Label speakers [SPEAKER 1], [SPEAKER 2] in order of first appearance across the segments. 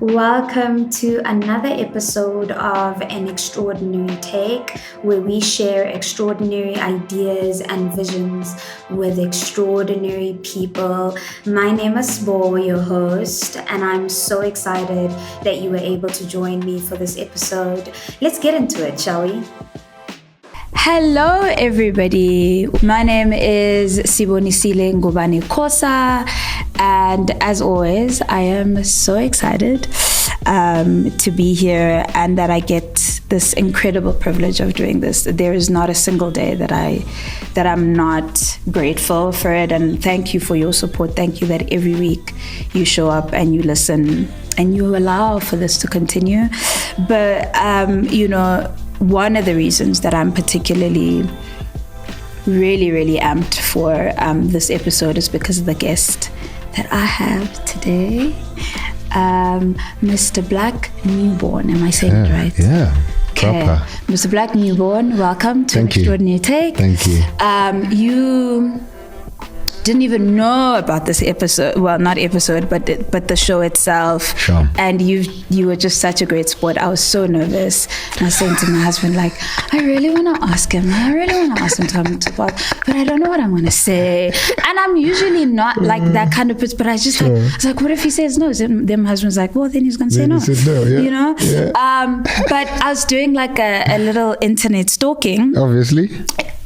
[SPEAKER 1] Welcome to another episode of An Extraordinary Take, where we share extraordinary ideas and visions with extraordinary people. My name is Bo, your host, and I'm so excited that you were able to join me for this episode. Let's get into it, shall we? Hello, everybody. My name is Sibonisile Ngubani Kosa, and as always, I am so excited to be here and that I get this incredible privilege of doing this. There is not a single day that I'm not grateful for it, and thank you for your support. Thank you that every week you show up and you listen and you allow for this to continue. But one of the reasons that I'm particularly really amped for this episode is because of the guest that I have today, Mr. Blaq Nubon. Am I saying it right?
[SPEAKER 2] Yeah, proper.
[SPEAKER 1] Mr. Blaq Nubon, welcome to Extraordinary Take.
[SPEAKER 2] Thank you.
[SPEAKER 1] You didn't even know about this episode, well, not episode, but the show itself.
[SPEAKER 2] Sure.
[SPEAKER 1] And you were just such a great sport. I was so nervous. And I was saying to my husband, like, I really want to ask him to come to pod, but I don't know what I'm going to say. And I'm usually not like that kind of person, but I was like, what if he says no? Then my husband's like, well, then he's going to say no.
[SPEAKER 2] Said no, yeah.
[SPEAKER 1] You know?
[SPEAKER 2] Yeah.
[SPEAKER 1] But I was doing like a little internet stalking.
[SPEAKER 2] Obviously.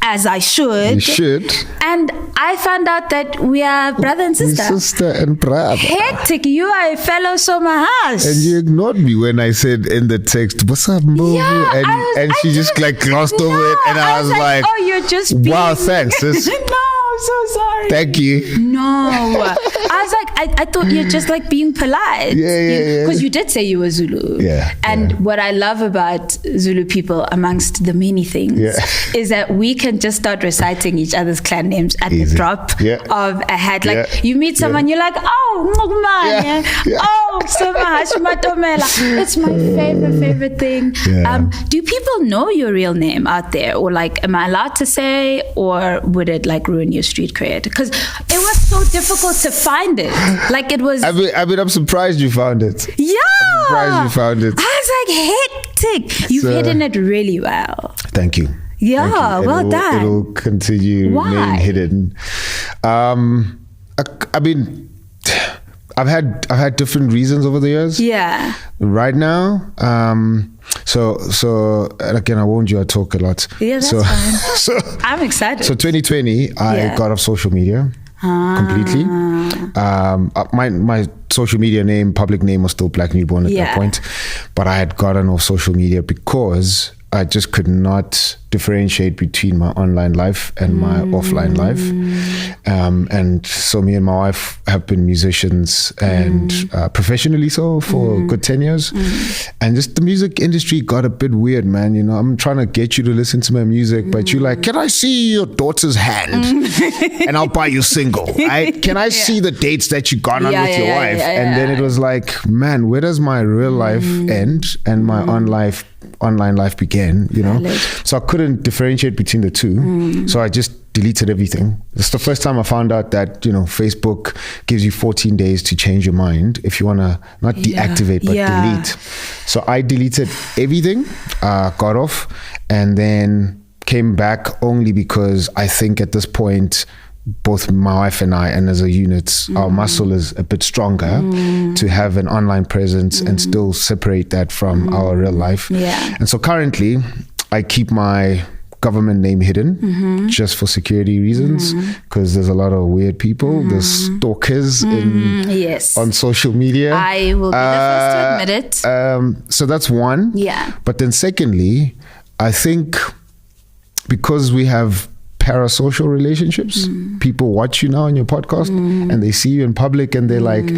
[SPEAKER 1] As I should.
[SPEAKER 2] You should.
[SPEAKER 1] And I found out that we are brother and sister.
[SPEAKER 2] Sister and brother.
[SPEAKER 1] Hectic. You are a fellow Somahas.
[SPEAKER 2] And you ignored me when I said in the text, what's up, Mo?
[SPEAKER 1] Yeah,
[SPEAKER 2] and she just like glossed over it. And I was like,
[SPEAKER 1] oh, you're just being...
[SPEAKER 2] Wow, thanks, sis.
[SPEAKER 1] No, I'm so sorry.
[SPEAKER 2] Thank you.
[SPEAKER 1] No. I was like, I thought you're just like being polite.
[SPEAKER 2] Yeah.
[SPEAKER 1] Because you did say you were Zulu.
[SPEAKER 2] Yeah.
[SPEAKER 1] And what I love about Zulu people, amongst the many things, is that we can just start reciting each other's clan names at the drop of a hat. Like you meet someone, you're like, oh, oh, it's my favorite thing.
[SPEAKER 2] Yeah.
[SPEAKER 1] Do people know your real name out there, or like, am I allowed to say, or would it like ruin your street cred? Because it was so difficult to find it. Like it was.
[SPEAKER 2] I mean, I'm surprised you found it.
[SPEAKER 1] Yeah.
[SPEAKER 2] I'm surprised you found it.
[SPEAKER 1] I was like, hectic. You've hidden it really well.
[SPEAKER 2] Thank you.
[SPEAKER 1] Yeah, well done.
[SPEAKER 2] It'll continue remaining hidden. I mean, I've had different reasons over the years.
[SPEAKER 1] Yeah.
[SPEAKER 2] Right now, so again, I warned you I talk a lot.
[SPEAKER 1] Yeah, that's fine. So I'm excited.
[SPEAKER 2] So 2020, I got off social media completely. My social media name, public name, was still Blaq Nubon at that point, but I had gotten off social media because I just could not differentiate between my online life and my offline life. And so me and my wife have been musicians and professionally so for a good 10 years. And just the music industry got a bit weird, man. You know, I'm trying to get you to listen to my music, but you're like, can I see your daughter's hand? And I'll buy you single. Can I see the dates that you gone on with your wife? And then it was like, man, where does my real life end and my online life began, you know? So I couldn't differentiate between the two. So I just deleted everything. It's the first time I found out that, you know, Facebook gives you 14 days to change your mind if you want to not deactivate, but delete. So I deleted everything, got off, and then came back only because I think at this point, both my wife and I, and as a unit, our muscle is a bit stronger to have an online presence and still separate that from our real life. Yeah. And so currently, I keep my government name hidden just for security reasons, because there's a lot of weird people. There's stalkers on social media.
[SPEAKER 1] I will be the first to admit it.
[SPEAKER 2] So that's one.
[SPEAKER 1] Yeah.
[SPEAKER 2] But then secondly, I think because we have parasocial relationships, people watch you now on your podcast and they see you in public and they're like,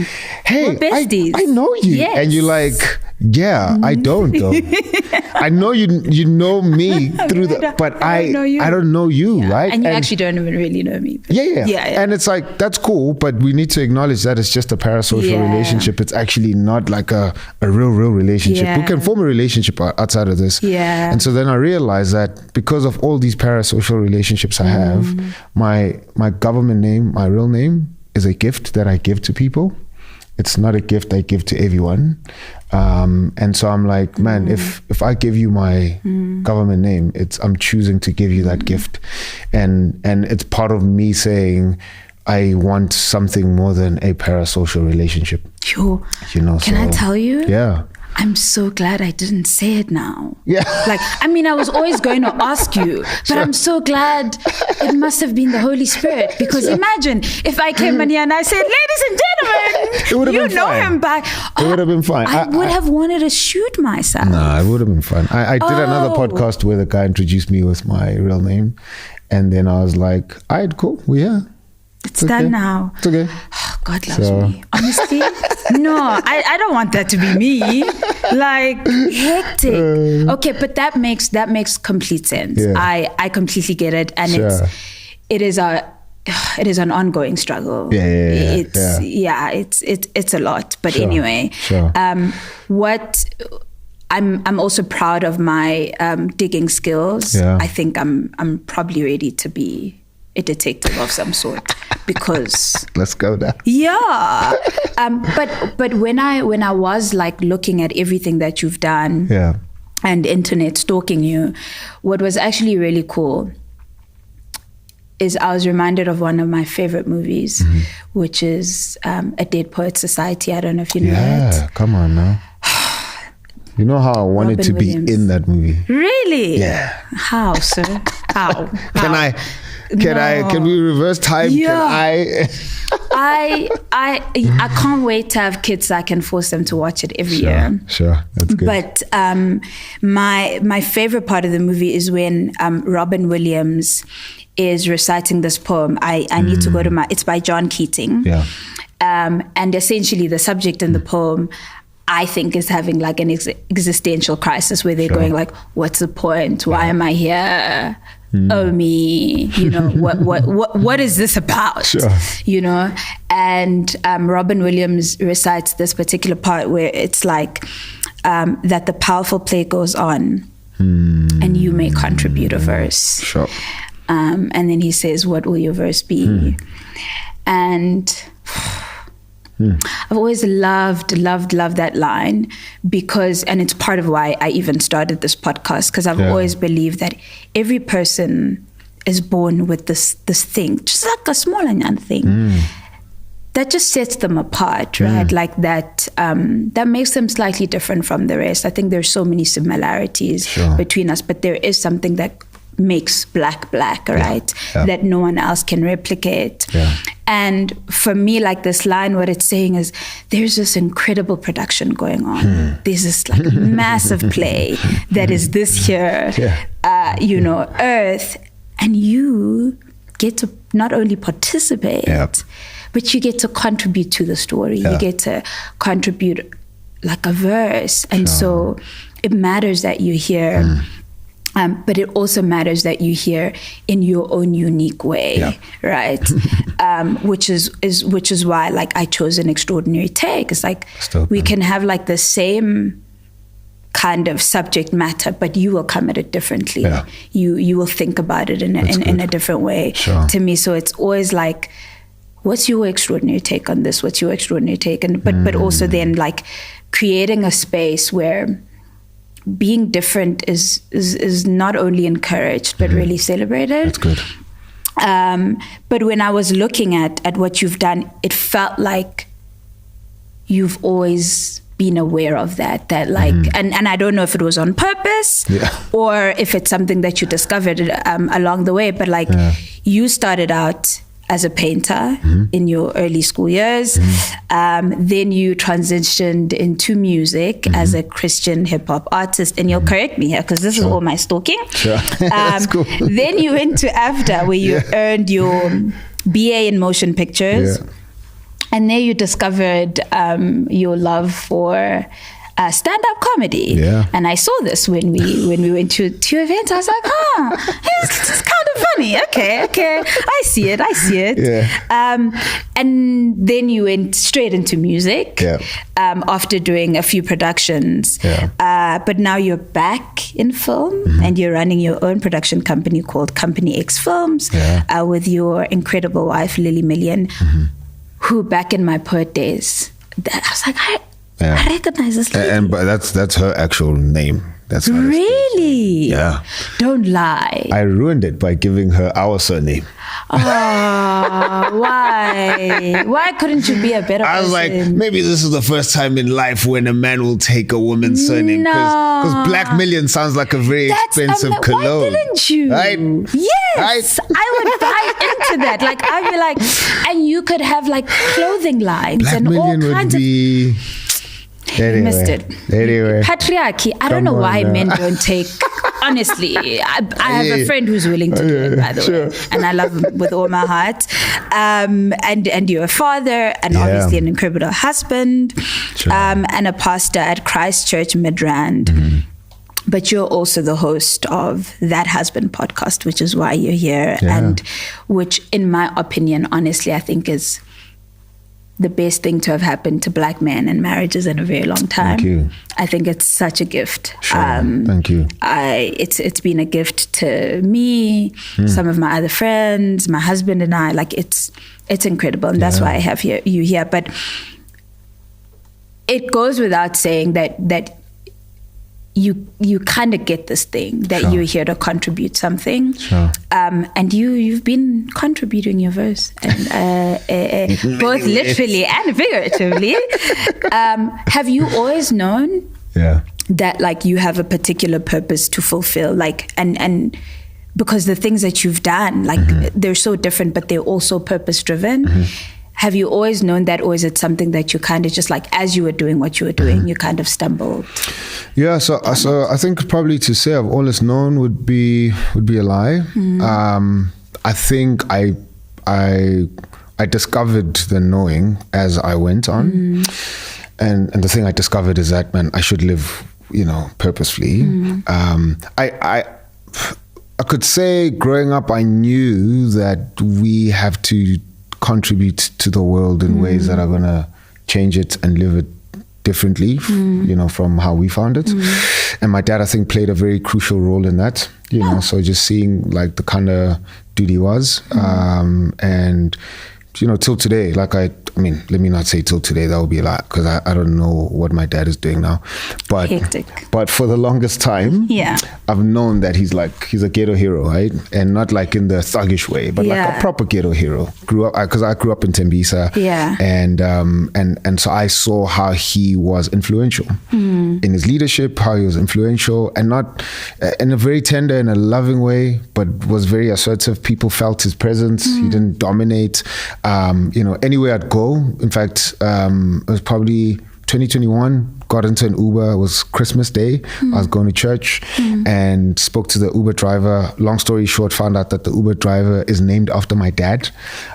[SPEAKER 2] hey, I know you. Yes. And you're like, yeah, I don't though. I know you know me through the, but I don't know you, right?
[SPEAKER 1] And you actually don't even really know me.
[SPEAKER 2] Yeah. And it's like, that's cool, but we need to acknowledge that it's just a parasocial relationship. It's actually not like a real relationship. We can form a relationship outside of this. Yeah. And so then I realized that because of all these parasocial relationships I have, my government name, my real name, is a gift that I give to people. It's not a gift I give to everyone. And so I'm like, man, if I give you my government name, I'm choosing to give you that gift. And it's part of me saying, I want something more than a parasocial relationship.
[SPEAKER 1] Sure. Can I tell you?
[SPEAKER 2] Yeah.
[SPEAKER 1] I'm so glad I didn't say it now.
[SPEAKER 2] Yeah.
[SPEAKER 1] I was always going to ask you, but I'm so glad it must have been the Holy Spirit, because imagine if I came in here and I said, ladies and gentlemen,
[SPEAKER 2] it would have been fine.
[SPEAKER 1] Him by.
[SPEAKER 2] It would have been fine.
[SPEAKER 1] I would have wanted to shoot myself.
[SPEAKER 2] No, it would have been fun. I did another podcast where the guy introduced me with my real name. And then I was like, all right, cool. We're here.
[SPEAKER 1] It's done now.
[SPEAKER 2] It's okay.
[SPEAKER 1] Oh, God loves me. Honestly, no, I don't want that to be me. Hectic. Okay, but that makes complete sense.
[SPEAKER 2] Yeah.
[SPEAKER 1] I completely get it, and it is an ongoing struggle. It's a lot. But anyway, what I'm also proud of my digging skills. Yeah. I think I'm probably ready to be a detective of some sort, because
[SPEAKER 2] let's go there.
[SPEAKER 1] Yeah. But when I was looking at everything that you've done, and internet stalking you, what was actually really cool is I was reminded of one of my favorite movies, which is A Dead Poets Society. I don't know if you know it.
[SPEAKER 2] Yeah, come on now. You know how I wanted
[SPEAKER 1] Robin
[SPEAKER 2] to
[SPEAKER 1] Williams.
[SPEAKER 2] Be in that movie?
[SPEAKER 1] Really?
[SPEAKER 2] Yeah.
[SPEAKER 1] How, sir? How?
[SPEAKER 2] Can we reverse time?
[SPEAKER 1] Yeah. I can't wait to have kids so I can force them to watch it every year.
[SPEAKER 2] Sure, that's good.
[SPEAKER 1] But my favorite part of the movie is when Robin Williams is reciting this poem. I need to go to it's by John Keating.
[SPEAKER 2] Yeah.
[SPEAKER 1] And essentially the subject in the poem, I think, is having an existential crisis where they're going what's the point? Why am I here? Oh me, what is this about? Sure. And Robin Williams recites this particular part where it's that the powerful play goes on, and you may contribute a verse.
[SPEAKER 2] Sure.
[SPEAKER 1] And then he says, what will your verse be? And I've always loved that line, because, and it's part of why I even started this podcast, because I've always believed that every person is born with this thing, just like a small thing that just sets them apart, right? That makes them slightly different from the rest. I think there's so many similarities between us, but there is something that makes black, right? That no one else can replicate. And for me, this line, what it's saying is there's this incredible production going on. There's this massive play that is this here, Earth, and you get to not only participate, but you get to contribute to the story. You get to contribute a verse. And so it matters that you're here. But it also matters that you hear in your own unique way, right? Which is why I chose An Extraordinary Take. It's we can have the same kind of subject matter, but you will come at it differently. You will think about it in a different way to me. So it's always what's your extraordinary take on this? What's your extraordinary take? And but also then creating a space where being different is not only encouraged but really celebrated.
[SPEAKER 2] That's good.
[SPEAKER 1] But when I was looking at what you've done, it felt like you've always been aware of that and I don't know if it was on purpose or if it's something that you discovered along the way, but you started out as a painter in your early school years. Then you transitioned into music as a Christian hip-hop artist. And you'll correct me here, because this is all my stalking.
[SPEAKER 2] That's cool.
[SPEAKER 1] Then you went to AFDA, where you earned your BA in motion pictures. And there you discovered your love for stand-up comedy. And I saw this when we went to your event. I was like, it's kind of funny. Okay, I see it. And then you went straight into music after doing a few productions. But now you're back in film and you're running your own production company called Company X Films with your incredible wife Lily Million, who back in my poet days I was like, I recognize this lady.
[SPEAKER 2] But that's her actual name. That's
[SPEAKER 1] really?
[SPEAKER 2] Yeah.
[SPEAKER 1] Don't lie.
[SPEAKER 2] I ruined it by giving her our surname.
[SPEAKER 1] Why? Why couldn't you be a better person?
[SPEAKER 2] I was like, maybe this is the first time in life when a man will take a woman's surname. Because Black Million sounds like a very expensive cologne.
[SPEAKER 1] Why didn't you?
[SPEAKER 2] Right?
[SPEAKER 1] Yes.
[SPEAKER 2] Right?
[SPEAKER 1] I would buy into that. Like, I'd be like, and you could have like clothing lines
[SPEAKER 2] Black
[SPEAKER 1] and
[SPEAKER 2] Million
[SPEAKER 1] all kinds
[SPEAKER 2] would be... Anyway,
[SPEAKER 1] you missed it.
[SPEAKER 2] Anyway.
[SPEAKER 1] Patriarchy. I don't know why men don't take... Honestly, I have a friend who's willing to do it, by the way. And I love him with all my heart. And you're a father and obviously an incredible husband and a pastor at Christ Church Midrand. Mm-hmm. But you're also the host of That Husband podcast, which is why you're here. Yeah. And which, in my opinion, honestly, I think is the best thing to have happened to Black men in marriages in a very long time.
[SPEAKER 2] Thank you.
[SPEAKER 1] I think it's such a gift.
[SPEAKER 2] Sure. Thank you.
[SPEAKER 1] It's been a gift to me, some of my other friends, my husband and I. Like it's incredible, and that's why I have you here. But it goes without saying that you kind of get this thing that you're here to contribute something, and you've been contributing your verse, and both literally and figuratively. Have you always known that like you have a particular purpose to fulfill, like and because the things that you've done, like they're so different, but they're also purpose driven. Have you always known that, or is it something that you kind of just like, as you were doing what you were doing, you kind of stumbled?
[SPEAKER 2] Yeah, so I think probably to say I've always known would be a lie. I think I discovered the knowing as I went on, and the thing I discovered is that, man, I should live, purposefully. I could say growing up, I knew that we have to contribute to the world in ways that are going to change it and live it differently, from how we found it. And my dad, I think, played a very crucial role in that, so just seeing like the kind of dude he was. And, till today, like I mean, let me not say till today, that would be a lot, because I don't know what my dad is doing now. But
[SPEAKER 1] hectic.
[SPEAKER 2] But for the longest time, I've known that he's a ghetto hero, right? And not like in the thuggish way, but like a proper ghetto hero. Because I grew up in Tembisa, and so I saw how he was influential in his leadership, how he was influential, and not in a very tender and a loving way, but was very assertive. People felt his presence. He didn't dominate. Anywhere I'd go. In fact, it was probably 2021, got into an Uber. It was Christmas Day. I was going to church and spoke to the Uber driver. Long story short, found out that the Uber driver is named after my dad,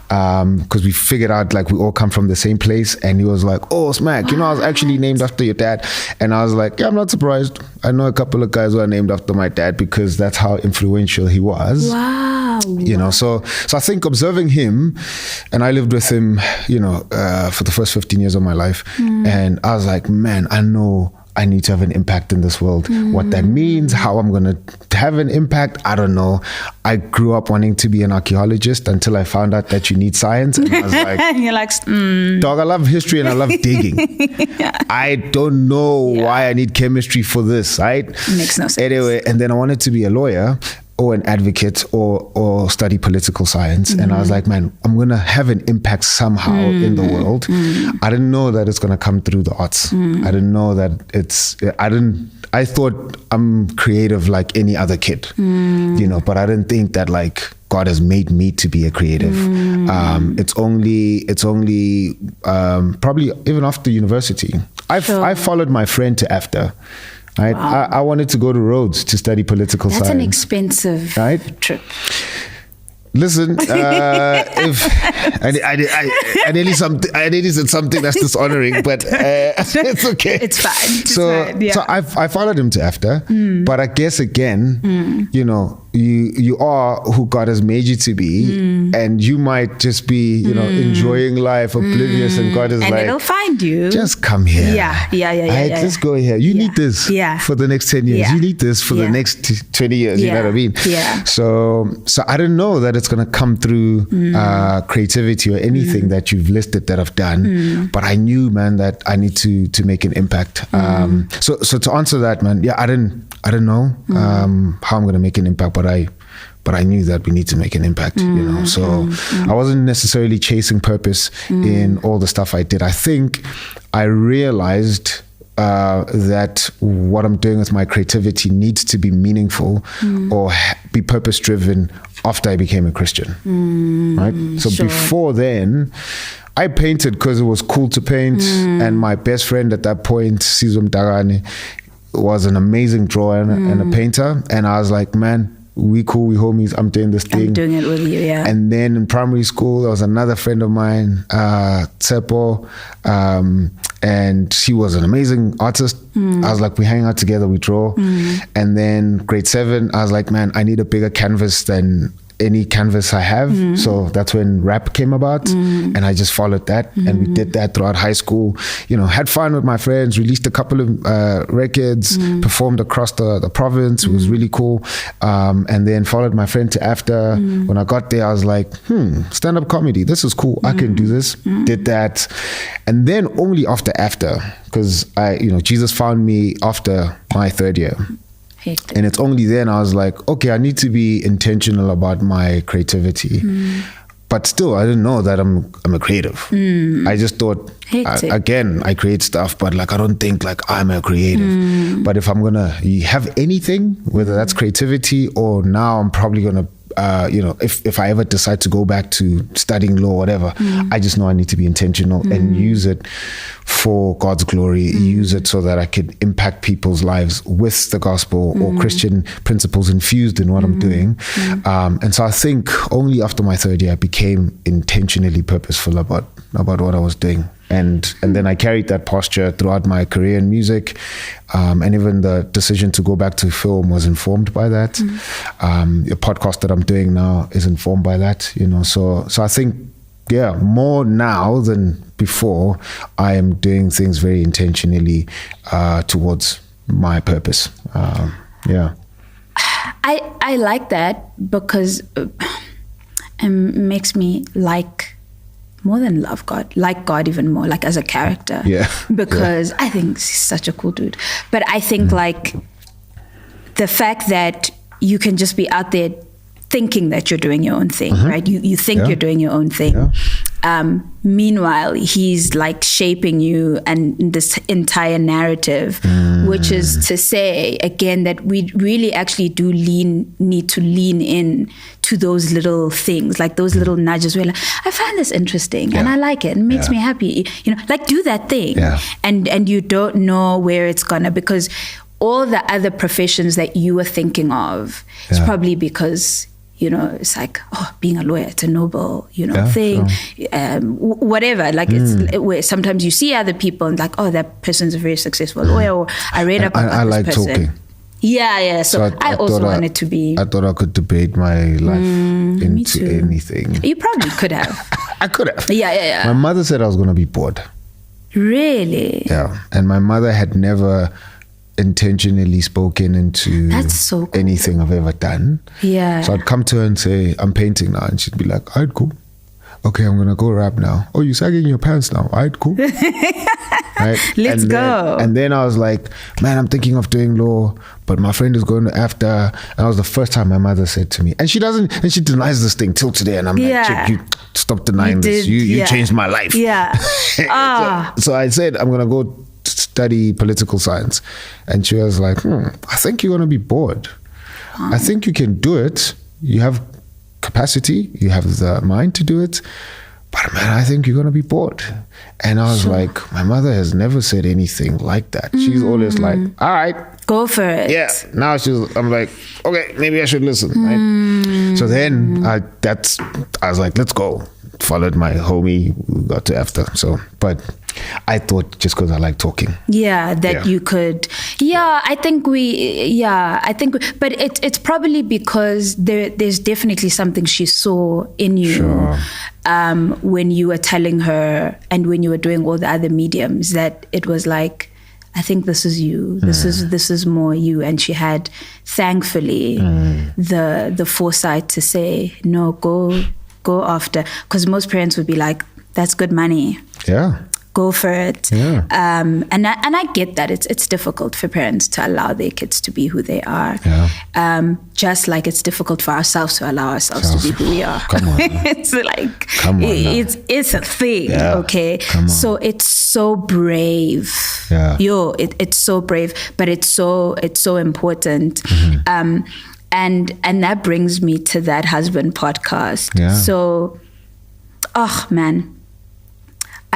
[SPEAKER 2] because we figured out like we all come from the same place. And he was like, oh, Smack, I was actually named after your dad. And I was like, yeah, I'm not surprised. I know a couple of guys who are named after my dad because that's how influential he was.
[SPEAKER 1] Wow.
[SPEAKER 2] So I think observing him, and I lived with him, for the first 15 years of my life. And I was like, man, I know I need to have an impact in this world. What that means, how I'm going to have an impact, I don't know. I grew up wanting to be an archaeologist until I found out that you need science. And I was like,
[SPEAKER 1] you're like,
[SPEAKER 2] dog, I love history and I love digging. I don't know why I need chemistry for this, right?
[SPEAKER 1] Makes no sense.
[SPEAKER 2] Anyway, and then I wanted to be a lawyer or an advocate or study political science. And I was like, man, I'm going to have an impact somehow in the world. I didn't know that it's going to come through the arts. I didn't know that I thought I'm creative like any other kid, but I didn't think that like God has made me to be a creative. It's only probably even after university. I followed my friend to AFTA. Right? Wow. I wanted to go to Rhodes to study political science.
[SPEAKER 1] That's an expensive trip.
[SPEAKER 2] Listen, if I nearly said something that's dishonoring, but it's okay.
[SPEAKER 1] It's fine.
[SPEAKER 2] So I followed him to AFTA, but I guess again, you are who God has made you to be, and you might just be, enjoying life, oblivious, and God is
[SPEAKER 1] and it'll find you.
[SPEAKER 2] Just come here.
[SPEAKER 1] Yeah.
[SPEAKER 2] Just go here. You need this for the next 10 years. You need this for the next 20 years. You know what I mean?
[SPEAKER 1] Yeah.
[SPEAKER 2] So I didn't know that it's gonna come through creativity or anything that you've listed that I've done, but I knew, man, that I need to make an impact. So to answer that, man, I didn't know how I'm gonna make an impact, but I knew that we need to make an impact, So I wasn't necessarily chasing purpose in all the stuff I did. I think I realized that what I'm doing with my creativity needs to be meaningful or be purpose driven after I became a Christian, right? So before then, I painted because it was cool to paint, and my best friend at that point, Sizwe Mdagane, was an amazing drawer and a painter, and I was like, man, we cool, we homies, I'm doing this thing.
[SPEAKER 1] I'm doing it with you, yeah.
[SPEAKER 2] And then in primary school, there was another friend of mine, Tsepo, and she was an amazing artist. I was like, we hang out together, we draw. And then grade 7, I was like, man, I need a bigger canvas than any canvas I have. So that's when rap came about, and I just followed that, and we did that throughout high school. Had fun with my friends, released a couple of records, performed across the province. It was really cool. And then followed my friend to AFTA. When I got there, I was like, stand-up comedy, this is cool, I can do this. Did that. And then only after AFTA, because Jesus found me after my 3rd year. And it's only then I was like, okay, I need to be intentional about my creativity. But still, I didn't know that I'm a creative. I just thought, I create stuff, but I don't think I'm a creative. But if I'm gonna have anything, whether that's creativity or now I'm probably gonna if I ever decide to go back to studying law or whatever, I just know I need to be intentional and use it for God's glory, use it so that I could impact people's lives with the gospel or Christian principles infused in what I'm doing. And so I think only after my 3rd year, I became intentionally purposeful about what I was doing. And then I carried that posture throughout my career in music, and even the decision to go back to film was informed by that. The podcast that I'm doing now is informed by that, So I think, more now than before, I am doing things very intentionally towards my purpose.
[SPEAKER 1] I like that because it makes me more than love God, like God even more, as a character.
[SPEAKER 2] Yeah.
[SPEAKER 1] Because I think he's such a cool dude. But I think the fact that you can just be out there thinking that you're doing your own thing, right? You think you're doing your own thing. Yeah. Meanwhile, he's shaping you and this entire narrative, which is to say, again, that we really actually do need to lean in to those little things, those little nudges where I find this interesting and I like it. It makes me happy. Do that thing. Yeah. And you don't know where it's gonna, because all the other professions that you were thinking of is probably because it's being a lawyer, it's a noble, thing, whatever. It's where sometimes you see other people and that person's a very successful lawyer, or I read up about this person. I like talking. Yeah. So I also wanted to be.
[SPEAKER 2] I thought I could debate my life into anything.
[SPEAKER 1] You probably could have.
[SPEAKER 2] I could have.
[SPEAKER 1] Yeah.
[SPEAKER 2] My mother said I was going to be bored.
[SPEAKER 1] Really?
[SPEAKER 2] Yeah. And my mother had never intentionally spoken into anything I've ever done.
[SPEAKER 1] Yeah.
[SPEAKER 2] So I'd come to her and say, I'm painting now. And she'd be like, all right, cool. Okay, I'm going to go rap now. Oh, you're sagging your pants now. All right, cool. Right?
[SPEAKER 1] Let's go.
[SPEAKER 2] And then I was like, man, I'm thinking of doing law, but my friend is going to AFTA. And that was the first time my mother said to me, and she denies this thing till today. And I'm like, Chick, you stop denying this. You changed my life.
[SPEAKER 1] Yeah.
[SPEAKER 2] So I said, I'm going to go study political science. And she was like, I think you're going to be bored. I think you can do it. You have capacity, you have the mind to do it, but man, I think you're going to be bored. And I was like, my mother has never said anything like that. She's always like, all right,
[SPEAKER 1] go for it.
[SPEAKER 2] Yeah. Now I'm like, okay, maybe I should listen. Right? So then I was like, let's go. Followed my homie, we got to AFTA. So, but I thought just because I like talking.
[SPEAKER 1] Yeah, that you could. Yeah, I think but it's probably because there's definitely something she saw in you.
[SPEAKER 2] Sure.
[SPEAKER 1] When you were telling her and when you were doing all the other mediums, that it was like, I think this is you. This is more you. And she had, thankfully, the foresight to say, no, go after. Because most parents would be like, that's good money.
[SPEAKER 2] Yeah.
[SPEAKER 1] Go for it.
[SPEAKER 2] Yeah.
[SPEAKER 1] And I get that it's difficult for parents to allow their kids to be who they are.
[SPEAKER 2] Yeah.
[SPEAKER 1] Just like it's difficult for ourselves to allow ourselves to be who we are.
[SPEAKER 2] Come on.
[SPEAKER 1] It's like it's a thing.
[SPEAKER 2] Yeah.
[SPEAKER 1] Okay. So it's so brave.
[SPEAKER 2] Yeah.
[SPEAKER 1] It's so brave, but it's so important. And that brings me to That Husband podcast.
[SPEAKER 2] Yeah.
[SPEAKER 1] So, oh man,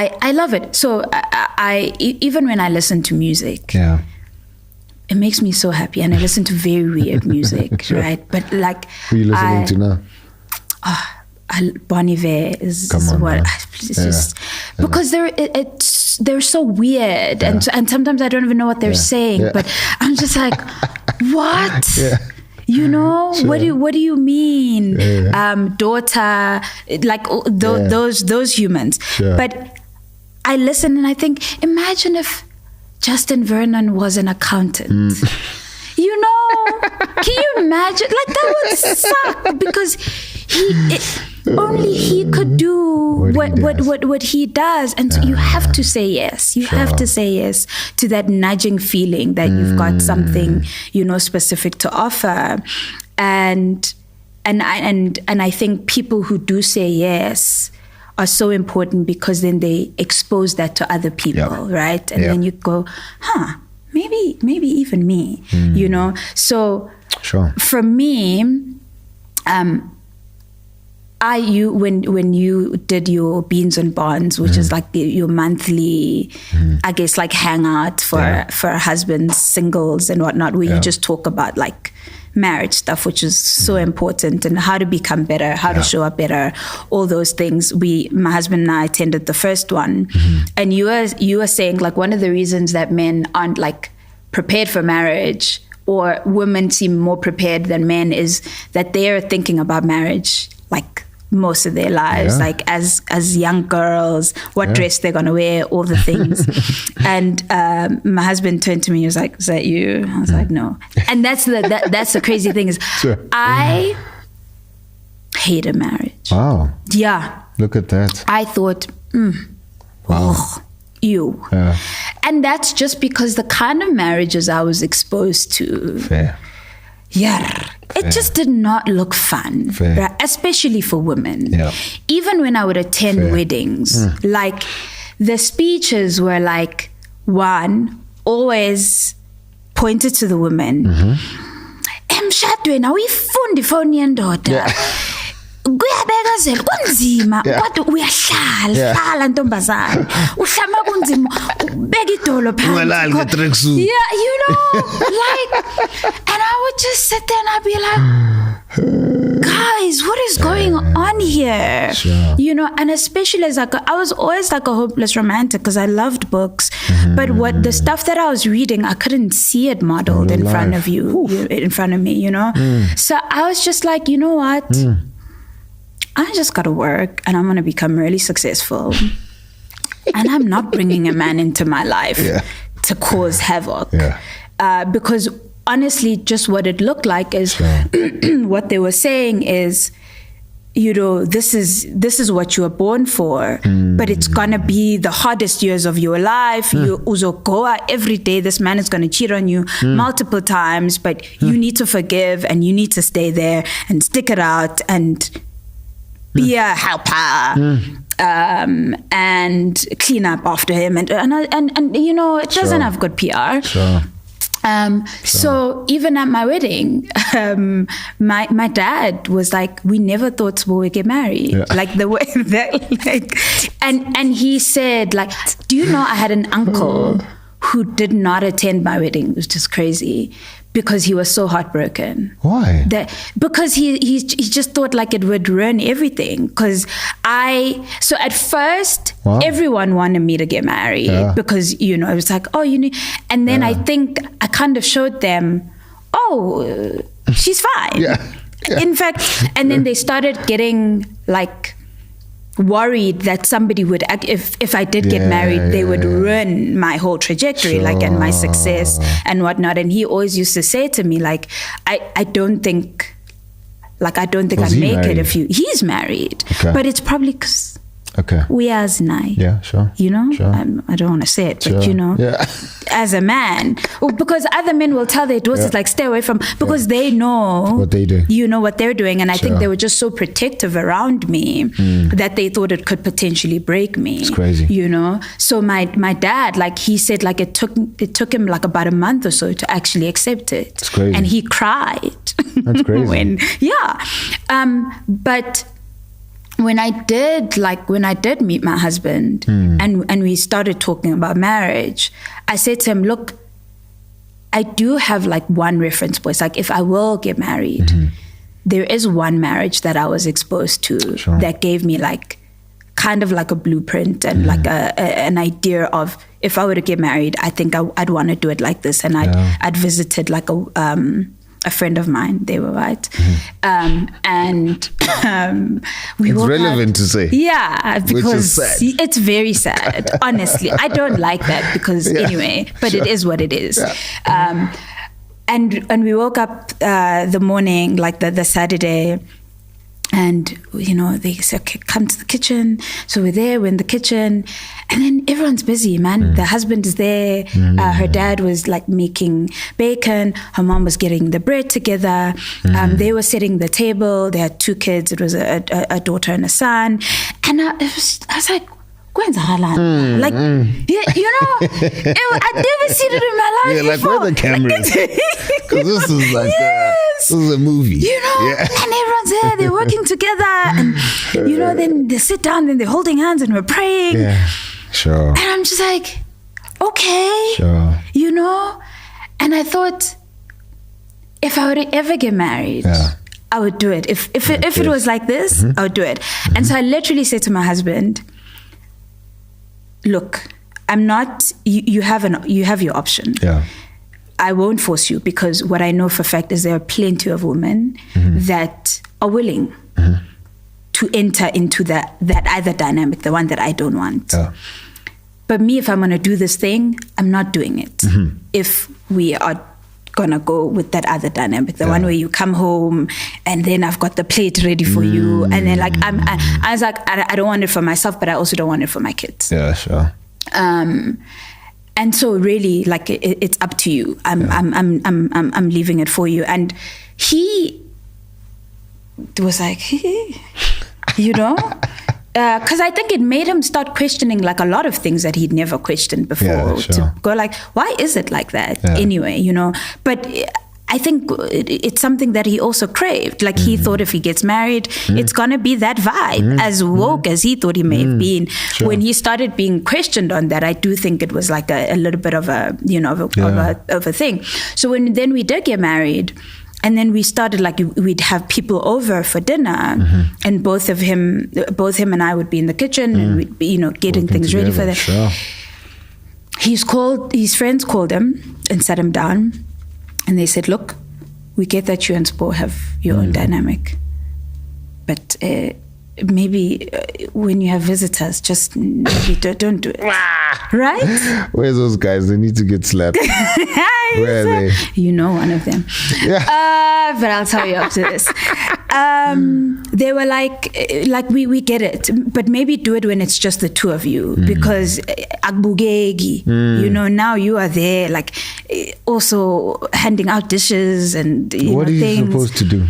[SPEAKER 1] I love it. So I even when I listen to music, it makes me so happy. And I listen to very weird music, sure. Right? But like,
[SPEAKER 2] who are you listening to now?
[SPEAKER 1] Bon Iver is what it's just because they're so weird, and sometimes I don't even know what they're saying, but I'm just like, what? You know, sure. What do you mean? Daughter, like those humans. Sure. But I listen and I think, imagine if Justin Vernon was an accountant. You know, can you imagine? Like, that would suck because only he could do what he does. And so you have to say yes. You have to say yes to that nudging feeling that you've got something, specific to offer. And I think people who do say yes are so important because then they expose that to other people, right? And then you go, maybe even me, So for me, when you did your Beans and Bonds, which is like your monthly, I guess, like hangout for husbands, singles and whatnot, where you just talk about like marriage stuff, which is so important, and how to become better, how to show up better, all those things. My husband and I attended the first one, and you were saying like one of the reasons that men aren't like prepared for marriage, or women seem more prepared than men, is that they are thinking about marriage like most of their lives, like as young girls, what dress they're gonna wear, all the things. And my husband turned to me, he was like, "Is that you?" I was like, "No." And that's the crazy thing is, I hated marriage.
[SPEAKER 2] Wow.
[SPEAKER 1] Yeah.
[SPEAKER 2] Look at that.
[SPEAKER 1] I thought, wow. Ew. Yeah. And that's just because the kind of marriages I was exposed to.
[SPEAKER 2] Fair.
[SPEAKER 1] Yeah. It just did not look fun, right? Especially for women. Yeah. Even when I would attend weddings, like the speeches were like, one, always pointed to the woman. Emshadweni awuyifundi phone yendoda. Kuyabekezela kunzima kodwa uyahlala ntombazana uhlama kunzima ubeka idolo phansi. Yeah, like, and I would just sit there and I'd be like, guys, what is going on here? Sure. And especially as I was always like a hopeless romantic because I loved books, but the stuff that I was reading, I couldn't see it modeled in front of in front of me, So I was just like, you know what? I just got to work and I'm going to become really successful. And I'm not bringing a man into my life to cause havoc. Because honestly, just what it looked like is what they were saying is, this is what you were born for, but it's going to be the hardest years of your life. You uzogoa every day. This man is going to cheat on you multiple times, but you need to forgive and you need to stay there and stick it out and be a helper, and clean up after him, and it doesn't have good PR. So even at my wedding, my dad was like, "We never thought we would get married." Like the way that, and he said, like, "Do you know I had an uncle who did not attend my wedding, which is crazy, because he was so heartbroken.
[SPEAKER 2] Why?
[SPEAKER 1] Because he just thought like it would ruin everything. So at first, everyone wanted me to get married because, it was like, oh, and then I think I kind of showed them, oh, she's fine. In fact, and then they started getting like worried that somebody would, if I did get married, they would ruin my whole trajectory, and my success and whatnot. And he always used to say to me, like, I don't think I'd make it if he's married. But it's probably because we as nai.
[SPEAKER 2] Yeah, sure.
[SPEAKER 1] Sure. I don't want to say it, but as a man, because other men will tell their daughters like stay away from, because they know
[SPEAKER 2] what they do.
[SPEAKER 1] What they're doing, and I think they were just so protective around me that they thought it could potentially break me.
[SPEAKER 2] It's crazy.
[SPEAKER 1] So my dad, like he said, like it took him like about a month or so to actually accept it.
[SPEAKER 2] It's crazy.
[SPEAKER 1] And he cried.
[SPEAKER 2] That's crazy.
[SPEAKER 1] But when I did meet my husband and we started talking about marriage, I said to him, look, I do have like one reference point. Like if I will get married, there is one marriage that I was exposed to that gave me like kind of like a blueprint and like an idea of if I were to get married, I think I'd want to do it like this. And I'd visited like a friend of mine, they were white. We
[SPEAKER 2] it's relevant to say.
[SPEAKER 1] Yeah, because it's very sad. Honestly, I don't like that because anyway, but it is what it is. Yeah. And we woke up the morning, like the Saturday, and they said, okay, come to the kitchen. So we're in the kitchen, and then everyone's busy, man. The husband is there. Her dad was like making bacon. Her mom was getting the bread together. They were setting the table. They had 2 kids. It was a daughter and a son. And I was like, I'd never seen it in my life.
[SPEAKER 2] Like where are the cameras? Because this is like this is a movie.
[SPEAKER 1] And everyone's there, they're working together, and then they sit down, then they're holding hands and we're praying.
[SPEAKER 2] Yeah, sure.
[SPEAKER 1] And I'm just like, okay,
[SPEAKER 2] sure.
[SPEAKER 1] And I thought, if I were to ever get married, I would do it. If it was like this, I would do it. And so I literally said to my husband, look, I'm not, you have your option.
[SPEAKER 2] Yeah.
[SPEAKER 1] I won't force you, because what I know for a fact is there are plenty of women that are willing to enter into that other dynamic, the one that I don't want. Yeah. But me, if I'm going to do this thing, I'm not doing it. If we are going to go with that other dynamic, the one where you come home and then I've got the plate ready for you. And then like, I was like, I don't want it for myself, but I also don't want it for my kids.
[SPEAKER 2] Yeah, sure.
[SPEAKER 1] And so really, like, it's up to you. I'm leaving it for you. And he was like, because I think it made him start questioning like a lot of things that he'd never questioned before. Yeah, sure. To go like, why is it like that anyway? But I think it's something that he also craved. Like he thought if he gets married, it's gonna be that vibe, as woke as he thought he may have been. Sure. When he started being questioned on that, I do think it was like a little bit of a of a thing. So when then we did get married, and then we started like we'd have people over for dinner, and both him and I would be in the kitchen, and we'd be getting things ready for them.
[SPEAKER 2] Sure.
[SPEAKER 1] His friends called him and sat him down. And they said, look, we get that you and Spo have your own dynamic. But maybe when you have visitors, just maybe don't do it. Right?
[SPEAKER 2] Where's those guys? They need to get slapped. Where are they?
[SPEAKER 1] One of them.
[SPEAKER 2] Yeah.
[SPEAKER 1] But I'll tell you after this. They were like we get it, but maybe do it when it's just the two of you, because agbugegi, now you are there, like also handing out dishes and
[SPEAKER 2] what are you
[SPEAKER 1] things.
[SPEAKER 2] supposed to do?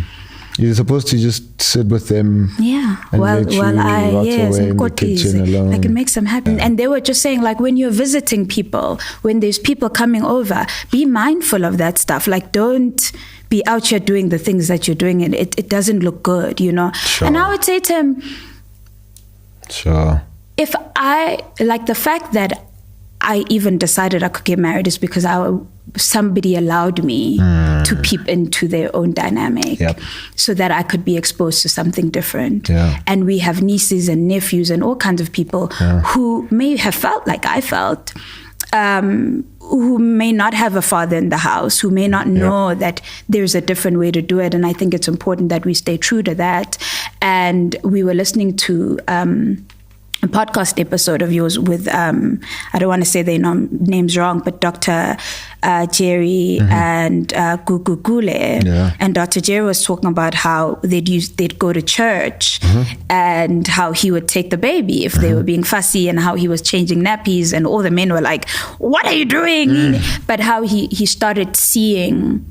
[SPEAKER 2] You're supposed to just sit with them.
[SPEAKER 1] Yeah.
[SPEAKER 2] And
[SPEAKER 1] while I
[SPEAKER 2] some
[SPEAKER 1] kotis, like it makes them happy. And they were just saying, like, when you're visiting people, when there's people coming over, be mindful of that stuff. Like, don't be out here doing the things that you're doing, and it doesn't look good, Sure. And I would say to him,
[SPEAKER 2] sure.
[SPEAKER 1] if I like the fact that I even decided I could get married is because somebody allowed me to peep into their own dynamic, so that I could be exposed to something different. And we have nieces and nephews and all kinds of people who may have felt like I felt, who may not have a father in the house, who may not know that there's a different way to do it. And I think it's important that we stay true to that. And we were listening to a podcast episode of yours with, I don't want to say their names wrong, but Dr. Jerry and Gugugule. And Dr. Jerry was talking about how they'd go to church and how he would take the baby if they were being fussy, and how he was changing nappies and all the men were like, what are you doing? But how he started seeing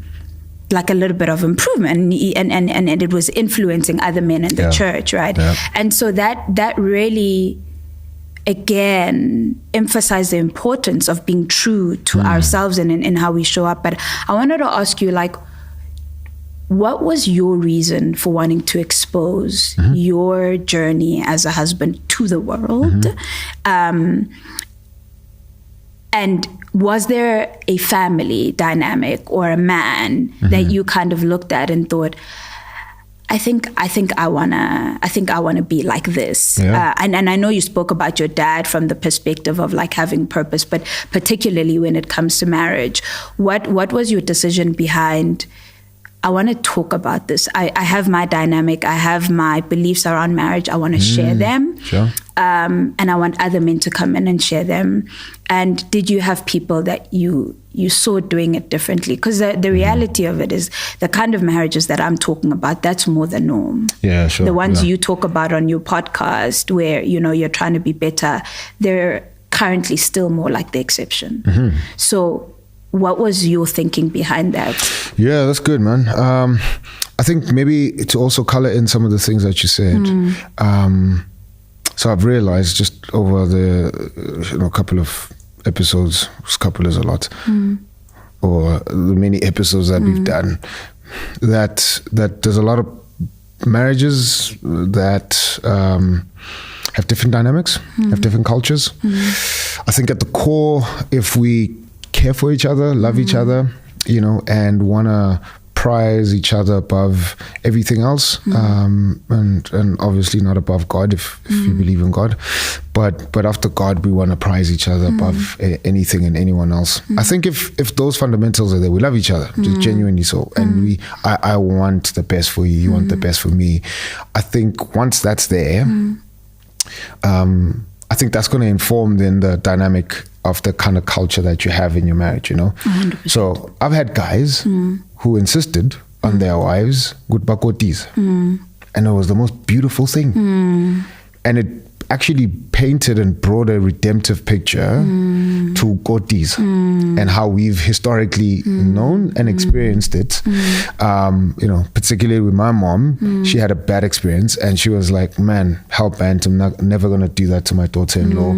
[SPEAKER 1] like a little bit of improvement, and it was influencing other men in the church, right? And so that really, again, emphasized the importance of being true to ourselves and in how we show up. But I wanted to ask you, like, what was your reason for wanting to expose your journey as a husband to the world? And was there a family dynamic or a man that you kind of looked at and thought, I think I wanna be like this? And I know you spoke about your dad from the perspective of like having purpose, but particularly when it comes to marriage, what was your decision behind, I want to talk about this. I have my dynamic. I have my beliefs around marriage. I want to share them. And I want other men to come in and share them. And did you have people that you saw doing it differently? Because the reality of it is the kind of marriages that I'm talking about, that's more the norm. The ones you talk about on your podcast where, you're trying to be better, they're currently still more like the exception. So what was your thinking behind that?
[SPEAKER 2] Yeah, that's good, man. I think maybe to also color in some of the things that you said. So I've realized just over the couple of episodes, couple is a lot, or the many episodes that we've done, that there's a lot of marriages that have different dynamics, have different cultures. I think at the core, if we care for each other, love each other, and want to prize each other above everything else, and obviously not above God if you believe in God, but after God we want to prize each other above anything and anyone else. I think if those fundamentals are there, we love each other, just genuinely so, and I want the best for you, you want the best for me. I think once that's there, I think that's going to inform then the dynamic of the kind of culture that you have in your marriage, 100%. So I've had guys who insisted on their wives with makotis, and it was the most beautiful thing. And it actually painted and brought a redemptive picture to ukotiza and how we've historically known and experienced it. Particularly with my mom, she had a bad experience and she was like, man, help, man, I'm never going to do that to my daughter-in-law.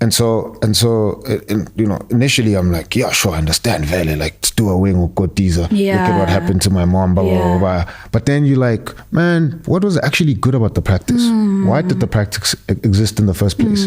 [SPEAKER 2] And so, initially I'm like, yeah, sure, I understand, Vele, like, do a wing ukotiza. Look at what happened to my mom, blah, blah, blah. But then you're like, man, what was actually good about the practice? Why did the practice exist in the first place?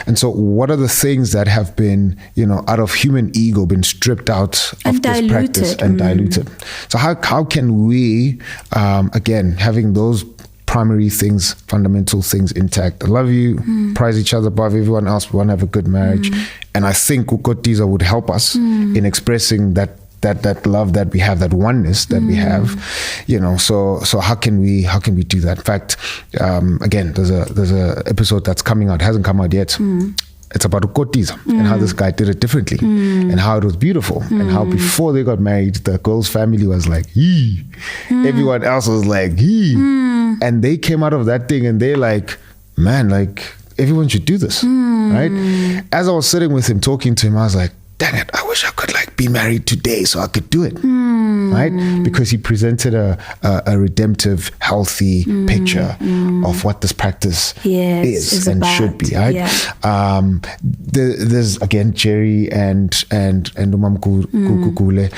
[SPEAKER 2] And so what are the things that have been, out of human ego, been stripped out of this practice and diluted? So how can we, again, having those primary things, fundamental things intact, I love you, prize each other above everyone else, we want to have a good marriage. And I think ukotiza would help us in expressing that love that we have, that oneness that we have, so how can we do that? In fact, again, there's a episode that's coming out, hasn't come out yet. It's about ukotiza and how this guy did it differently and how it was beautiful and how before they got married, the girl's family was like, yee. Everyone else was like, yee. And they came out of that thing and they're like, man, like, everyone should do this, right? As I was sitting with him, talking to him, I was like, dang it, I wish I could like be married today so I could do it. Right? Because he presented a redemptive, healthy picture of what this practice is and about, should be. Right? There's again Jerry and Umam Kukule,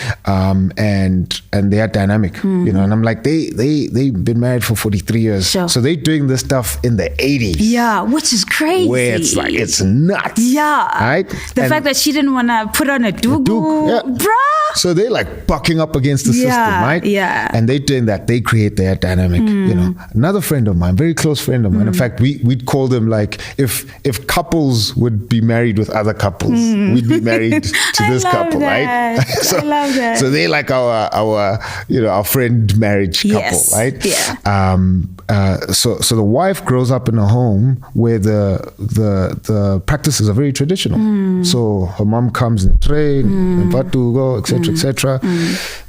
[SPEAKER 2] and they are dynamic, you know. And I'm like, they've been married for 43 years, so they're doing this stuff in the 80s.
[SPEAKER 1] Yeah, which is crazy.
[SPEAKER 2] Where it's like it's nuts.
[SPEAKER 1] Yeah,
[SPEAKER 2] right.
[SPEAKER 1] The fact that she didn't want to put on a dugu, bruh.
[SPEAKER 2] So they're like bucking up against the system, right?
[SPEAKER 1] Yeah.
[SPEAKER 2] And they're doing that. They create their dynamic, you know. Another friend of mine, very close friend of mine. In fact, we'd call them like if couples would be married with other couples, we'd be married to this couple, right?
[SPEAKER 1] So, I love that.
[SPEAKER 2] So they're like our friend marriage couple, right?
[SPEAKER 1] Yeah.
[SPEAKER 2] So the wife grows up in a home where the practices are very traditional. So her mom comes in train, and Patugo, etc.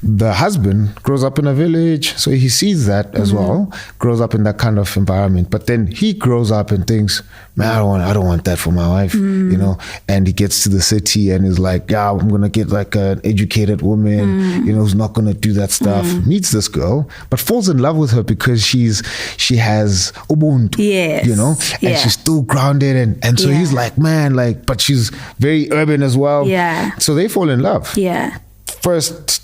[SPEAKER 2] The husband grows up in a village, so he sees that as well, grows up in that kind of environment. But then he grows up and thinks, man, I don't want that for my wife, you know. And he gets to the city and is like, yeah, I'm gonna get like an educated woman, you know, who's not gonna do that stuff. Meets this girl, but falls in love with her because she has ubuntu, you know, and she's still grounded, and so he's like, man, like, but she's very urban as well.
[SPEAKER 1] Yeah.
[SPEAKER 2] So they fall in love.
[SPEAKER 1] Yeah.
[SPEAKER 2] First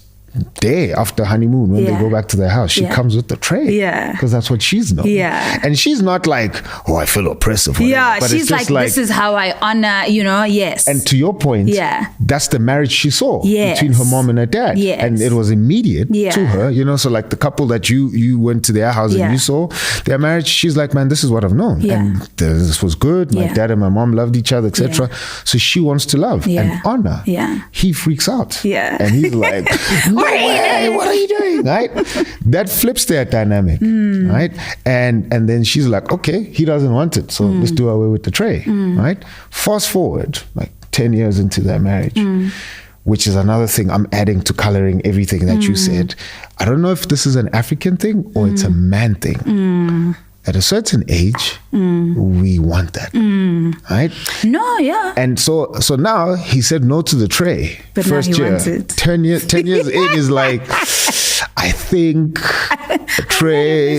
[SPEAKER 2] day after honeymoon, when they go back to their house, she comes with the tray.
[SPEAKER 1] Yeah.
[SPEAKER 2] Because that's what she's known.
[SPEAKER 1] Yeah.
[SPEAKER 2] And she's not like, oh, I feel oppressive.
[SPEAKER 1] Yeah.
[SPEAKER 2] But
[SPEAKER 1] she's like, this is how I honor, you know, yes.
[SPEAKER 2] And to your point, that's the marriage she saw between her mom and her dad.
[SPEAKER 1] Yes.
[SPEAKER 2] And it was immediate to her, you know. So like the couple that you went to their house and you saw their marriage, she's like, man, this is what I've known.
[SPEAKER 1] Yeah.
[SPEAKER 2] And this was good. My dad and my mom loved each other, etc. So she wants to love and honor.
[SPEAKER 1] Yeah.
[SPEAKER 2] He freaks out.
[SPEAKER 1] Yeah.
[SPEAKER 2] And he's like, no way, what are you doing? Right? That flips their dynamic. Right? And then she's like, okay, he doesn't want it, so let's do away with the tray. Right? Fast forward like 10 years into their marriage, which is another thing I'm adding to coloring everything that you said. I don't know if this is an African thing or it's a man thing. At a certain age, we want that, right?
[SPEAKER 1] No, yeah.
[SPEAKER 2] And so now he said no to the tray.
[SPEAKER 1] But
[SPEAKER 2] first
[SPEAKER 1] now he
[SPEAKER 2] year,
[SPEAKER 1] wants it.
[SPEAKER 2] 10 years in is like, I think a tray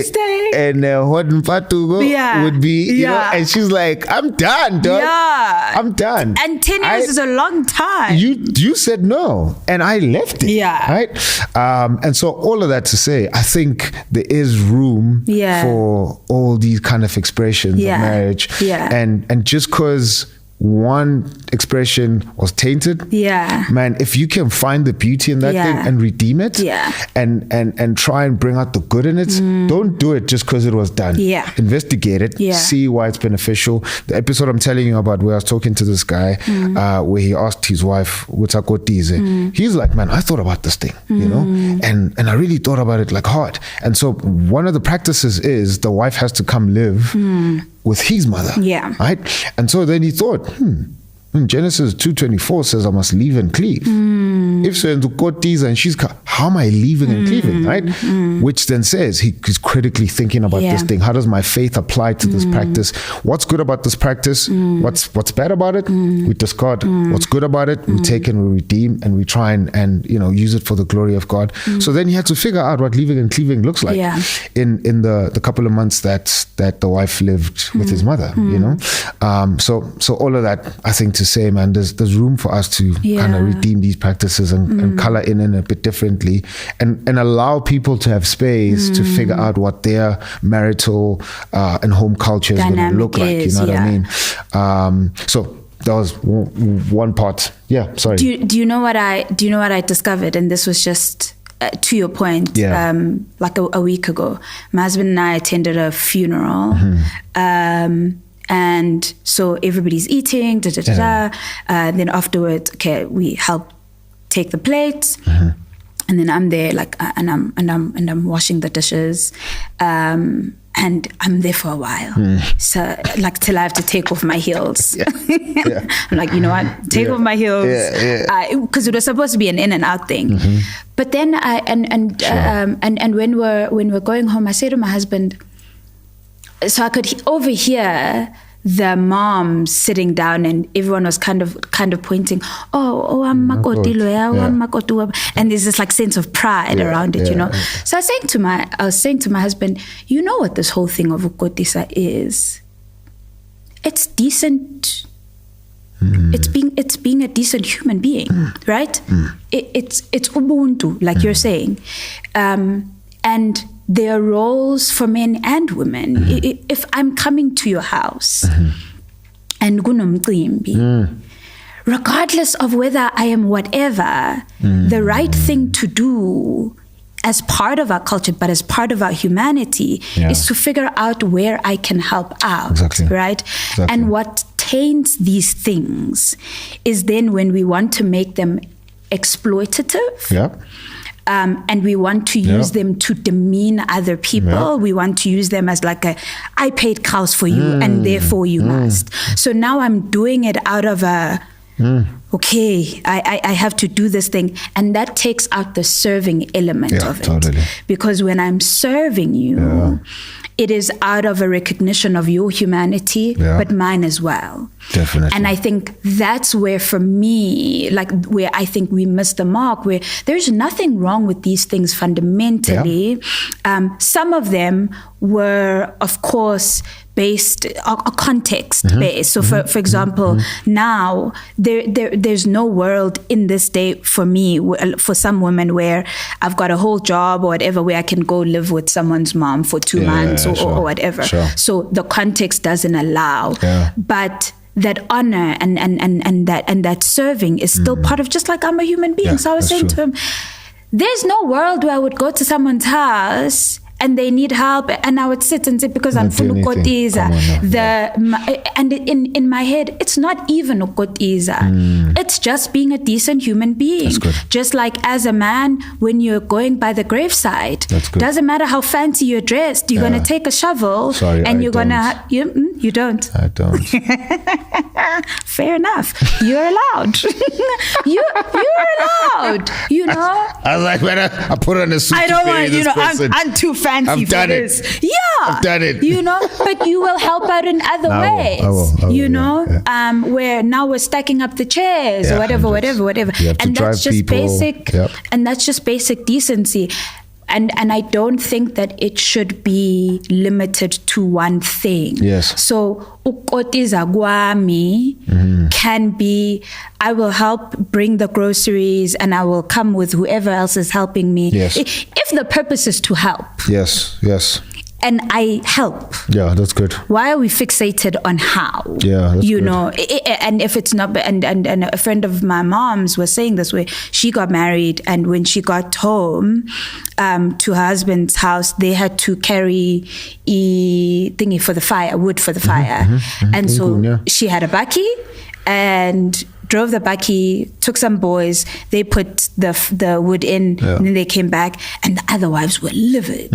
[SPEAKER 2] and Hodn Patugo would be, you know, and she's like, I'm done, dog.
[SPEAKER 1] Yeah.
[SPEAKER 2] I'm done.
[SPEAKER 1] And 10 years is a long time.
[SPEAKER 2] You said no, and I left it.
[SPEAKER 1] Yeah.
[SPEAKER 2] Right? And so all of that to say, I think there is room for all these kind of expressions of marriage. Yeah. And just because one expression was tainted, man, if you can find the beauty in that thing and redeem it, and try and bring out the good in it, don't do it just because it was done. Investigate it, see why it's beneficial. The episode I'm telling you about, where I was talking to this guy, where he asked his wife, Ukukotiza, he's like, man, I thought about this thing, you know, and I really thought about it like hard. And so one of the practices is the wife has to come live with his mother, right? And so then he thought, Genesis 2:24 says I must leave and cleave. If so, in Ukukotiza and she's, how am I leaving and cleaving, right? Which then says he's critically thinking about this thing. How does my faith apply to this practice? What's good about this practice? What's bad about it? We discard. What's good about it? We take and we redeem, and we try and you know, use it for the glory of God. So then he had to figure out what leaving and cleaving looks like in the couple of months that the wife lived with his mother, you know. So all of that, I think, to say, man, there's room for us to kind of redeem these practices and color in a bit differently, and allow people to have space to figure out what their marital and home culture is going to look like. You know what I mean? So that was one part. Yeah, sorry.
[SPEAKER 1] Do you know what I discovered? And this was just to your point, like a week ago, my husband and I attended a funeral. And so everybody's eating, then afterwards, okay, we help take the plates, and then I'm there, like, and I'm washing the dishes, and I'm there for a while. So, like, till I have to take off my heels. I'm like, you know what? Take off my heels, because it was supposed to be an in and out thing. But then and when we're going home, I say to my husband, so I could overhear the mom sitting down and everyone was kind of pointing, I'm makoti loya, I'm makoti, and there's this like sense of pride around it, you know. So I was saying to my husband, you know what this whole thing of ukotiza is? It's decent. It's being a decent human being, right? It's ubuntu, like you're saying, and there are roles for men and women. If I'm coming to your house and gunomcimbi, regardless of whether I am whatever, the right thing to do as part of our culture, but as part of our humanity, is to figure out where I can help out, right? Exactly. And what taints these things is then when we want to make them exploitative, and we want to use them to demean other people. We want to use them as like I paid cows for you and therefore you must. So now I'm doing it out of a, okay, I have to do this thing. And that takes out the serving element of it. Totally. Because when I'm serving you, it is out of a recognition of your humanity, but mine as well.
[SPEAKER 2] Definitely.
[SPEAKER 1] And I think that's where, for me, like where I think we missed the mark, where there's nothing wrong with these things fundamentally. Some of them were, of course, based or context based. So for example, now there's no world in this day for me, for some women, where I've got a whole job or whatever, where I can go live with someone's mom for 2 months or whatever. So the context doesn't allow. But that honor and that serving is still part of, just like I'm a human being. So I was saying to him, there's no world where I would go to someone's house and they need help, and I would sit and say, because I'm full ukotiza. And in my head, it's not even ukotiza. It's just being a decent human being. Just like as a man, when you're going by the graveside, doesn't matter how fancy you're dressed, you're gonna take a shovel and you're gonna you don't.
[SPEAKER 2] I don't.
[SPEAKER 1] Fair enough. You're allowed. You're allowed. You know.
[SPEAKER 2] I was like, when I put on a suit.
[SPEAKER 1] I don't want. I'm too fancy for this. Yeah,
[SPEAKER 2] I've done it.
[SPEAKER 1] You know, but you will help out in other ways. I will, you know, where now we're stacking up the chairs or whatever. And that's just basic. And that's just basic decency. And I don't think that it should be limited to one thing.
[SPEAKER 2] Yes.
[SPEAKER 1] So ukotiza gwami can be, I will help bring the groceries and I will come with whoever else is helping me.
[SPEAKER 2] Yes.
[SPEAKER 1] If the purpose is to help.
[SPEAKER 2] Yes.
[SPEAKER 1] And I help.
[SPEAKER 2] Yeah, that's good.
[SPEAKER 1] Why are we fixated on how?
[SPEAKER 2] Yeah, that's
[SPEAKER 1] you
[SPEAKER 2] good.
[SPEAKER 1] know, and if it's not, and a friend of my mom's was saying this, where she got married, and when she got home to her husband's house, they had to carry thingy for the fire, wood for the fire, and so she had a bakkie and drove the bakkie, took some boys, they put the wood in, and then they came back, and the other wives were livid.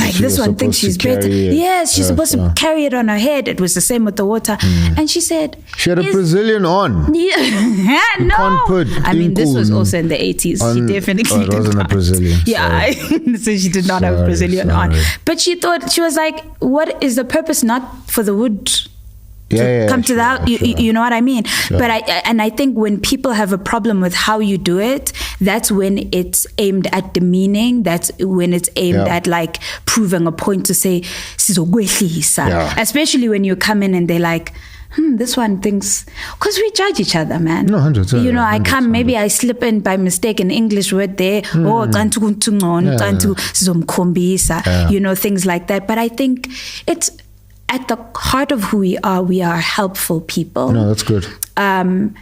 [SPEAKER 1] Like, this one thinks she's better. Yes, she's supposed to carry it on her head. It was the same with the water. And she said...
[SPEAKER 2] She had a Brazilian on.
[SPEAKER 1] Yeah, no.
[SPEAKER 2] Can't put
[SPEAKER 1] this was also in the 80s. She definitely
[SPEAKER 2] it wasn't a Brazilian.
[SPEAKER 1] Yeah, so she did not have a Brazilian on. But she thought, she was like, what is the purpose? Not for the wood come to that, you know what I mean? But I think when people have a problem with how you do it, that's when it's aimed at demeaning. That's when it's aimed at like proving a point to say, especially when you come in and they're like, this one thinks, because we judge each other, man.
[SPEAKER 2] No, 100%.
[SPEAKER 1] You know, I come, maybe I slip in by mistake an English word there, you know, things like that. But I think it's at the heart of who we are helpful people.
[SPEAKER 2] No, that's good.
[SPEAKER 1] And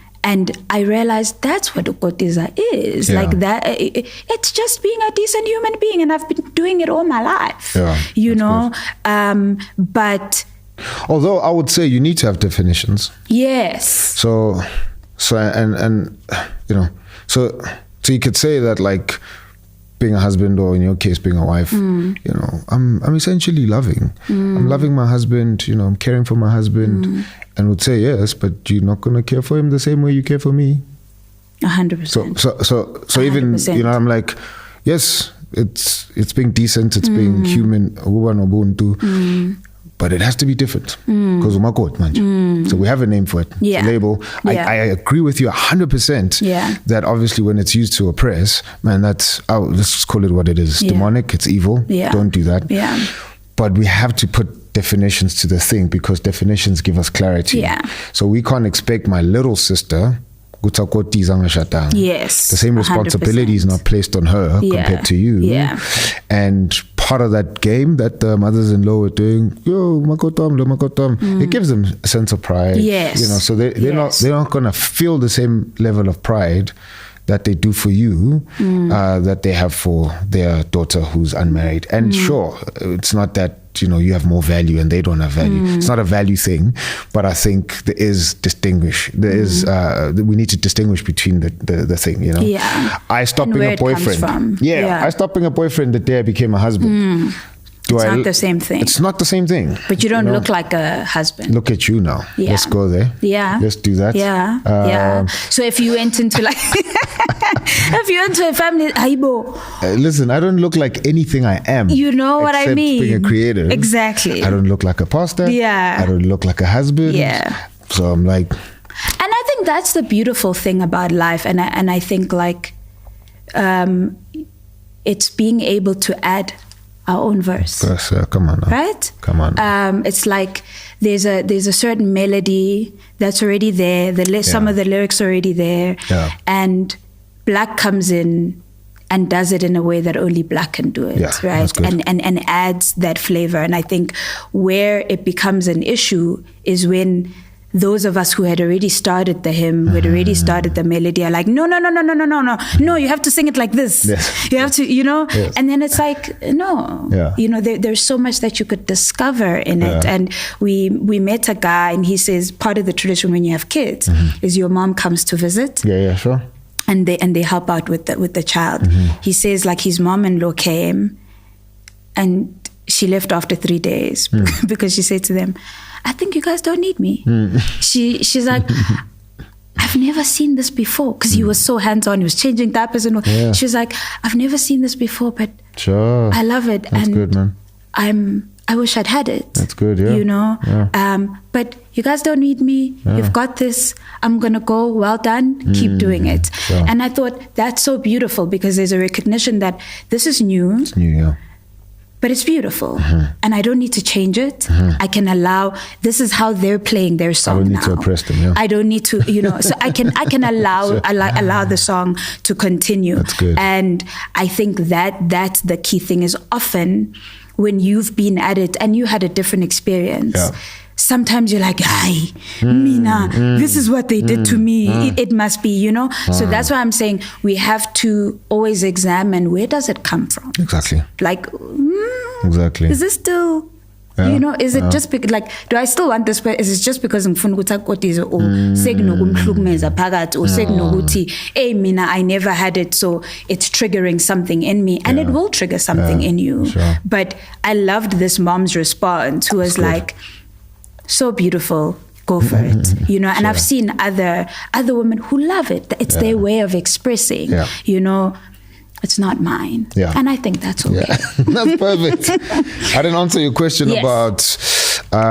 [SPEAKER 1] I realized that's what ukotiza is. Like that, it's just being a decent human being, and I've been doing it all my life. You know, but
[SPEAKER 2] although I would say you need to have definitions.
[SPEAKER 1] Yes.
[SPEAKER 2] So and you know, so you could say that, like, being a husband, or in your case being a wife, you know, I'm essentially loving. I'm loving my husband, you know, I'm caring for my husband, and would say yes, but you're not going to care for him the same way you care for me.
[SPEAKER 1] 100%.
[SPEAKER 2] So even, you know, I'm like, yes, it's being decent, it's being human, but it has to be different because makoti manje. So we have a name for it.
[SPEAKER 1] Yeah.
[SPEAKER 2] It's a label.
[SPEAKER 1] Yeah.
[SPEAKER 2] I agree with you 100% that obviously when it's used to oppress, man, let's just call it what it is. Demonic, it's evil.
[SPEAKER 1] Yeah.
[SPEAKER 2] Don't do that.
[SPEAKER 1] Yeah.
[SPEAKER 2] But we have to put definitions to the thing because definitions give us clarity.
[SPEAKER 1] Yeah.
[SPEAKER 2] So we can't expect my little sister Ukukotiza.
[SPEAKER 1] Yes.
[SPEAKER 2] The same responsibility is not placed on her compared to you.
[SPEAKER 1] Yeah.
[SPEAKER 2] And part of that game that the mothers-in-law were doing, it gives them a sense of pride.
[SPEAKER 1] Yes.
[SPEAKER 2] You know, so they're not gonna feel the same level of pride that they do for you, that they have for their daughter who's unmarried. And sure, it's not that, you know, you have more value and they don't have value. It's not a value thing, but I think there is we need to distinguish between the thing, you know.
[SPEAKER 1] Yeah.
[SPEAKER 2] I stopped being a boyfriend. I stopped being a boyfriend the day I became a husband.
[SPEAKER 1] It's not the same thing.
[SPEAKER 2] It's not the same thing.
[SPEAKER 1] But you don't look like a husband.
[SPEAKER 2] Look at you now.
[SPEAKER 1] Yeah.
[SPEAKER 2] Let's go there.
[SPEAKER 1] Yeah.
[SPEAKER 2] Let's do that.
[SPEAKER 1] Yeah. So if you went into if you went to a family,
[SPEAKER 2] listen, I don't look like anything I am.
[SPEAKER 1] You know what I mean?
[SPEAKER 2] Being a creative.
[SPEAKER 1] Exactly.
[SPEAKER 2] I don't look like a pastor.
[SPEAKER 1] Yeah.
[SPEAKER 2] I don't look like a husband.
[SPEAKER 1] Yeah.
[SPEAKER 2] So I'm like.
[SPEAKER 1] And I think that's the beautiful thing about life. And I think it's being able to add our own verse.
[SPEAKER 2] Come on now.
[SPEAKER 1] Right?
[SPEAKER 2] Come on.
[SPEAKER 1] It's like there's a certain melody that's already there. Some of the lyrics are already there.
[SPEAKER 2] Yeah.
[SPEAKER 1] And Blaq comes in and does it in a way that only Blaq can do it.
[SPEAKER 2] Yeah,
[SPEAKER 1] right?
[SPEAKER 2] that's good.
[SPEAKER 1] And adds that flavor. And I think where it becomes an issue is when those of us who had already started the hymn, who had already started the melody, are like, no, you have to sing it like this.
[SPEAKER 2] Yes.
[SPEAKER 1] You have to, you know.
[SPEAKER 2] Yes.
[SPEAKER 1] And then it's like, no, you know, there's so much that you could discover in it. And we met a guy, and he says part of the tradition when you have kids is your mom comes to visit.
[SPEAKER 2] Yeah, sure.
[SPEAKER 1] And they help out with the child. He says like his mom-in-law came, and she left after 3 days because she said to them, I think you guys don't need me. She's like, I've never seen this before, because he was so hands-on. He was changing diapers and all.
[SPEAKER 2] Yeah.
[SPEAKER 1] She was like, I've never seen this before, but
[SPEAKER 2] sure,
[SPEAKER 1] I love it.
[SPEAKER 2] That's good, man.
[SPEAKER 1] I wish I'd had it.
[SPEAKER 2] That's good, yeah.
[SPEAKER 1] You know?
[SPEAKER 2] Yeah.
[SPEAKER 1] But you guys don't need me. Yeah. You've got this. I'm going to go. Well done. Keep doing it.
[SPEAKER 2] Sure.
[SPEAKER 1] And I thought that's so beautiful, because there's a recognition that this is new.
[SPEAKER 2] It's new, yeah.
[SPEAKER 1] But it's beautiful, and I don't need to change it. I can allow. This is how they're playing their song now.
[SPEAKER 2] I don't need to oppress them. Yeah.
[SPEAKER 1] I don't need to, you know. So I can allow
[SPEAKER 2] Sure.
[SPEAKER 1] allow the song to continue.
[SPEAKER 2] That's good.
[SPEAKER 1] And I think that's the key thing. Is often when you've been at it and you had a different experience.
[SPEAKER 2] Yeah.
[SPEAKER 1] Sometimes you're like, "Ay, Mina, this is what they did to me. It must be, you know." So that's why I'm saying we have to always examine, where does it come from?
[SPEAKER 2] Exactly.
[SPEAKER 1] Like,
[SPEAKER 2] exactly.
[SPEAKER 1] Is this still, you know, is it just because, like, do I still want this? But is it just because ngifuna ukukotiza or sekunokumhlukumeza phakathi or sekunokuthi, hey, Mina, I never had it, so it's triggering something in me, and it will trigger something in you.
[SPEAKER 2] Sure.
[SPEAKER 1] But I loved this mom's response, who was like, so beautiful, go for it, you know. And I've seen other women who love it. It's their way of expressing, you know. It's not mine.
[SPEAKER 2] Yeah.
[SPEAKER 1] And I think that's okay.
[SPEAKER 2] Yeah. That's perfect. I didn't answer your question about...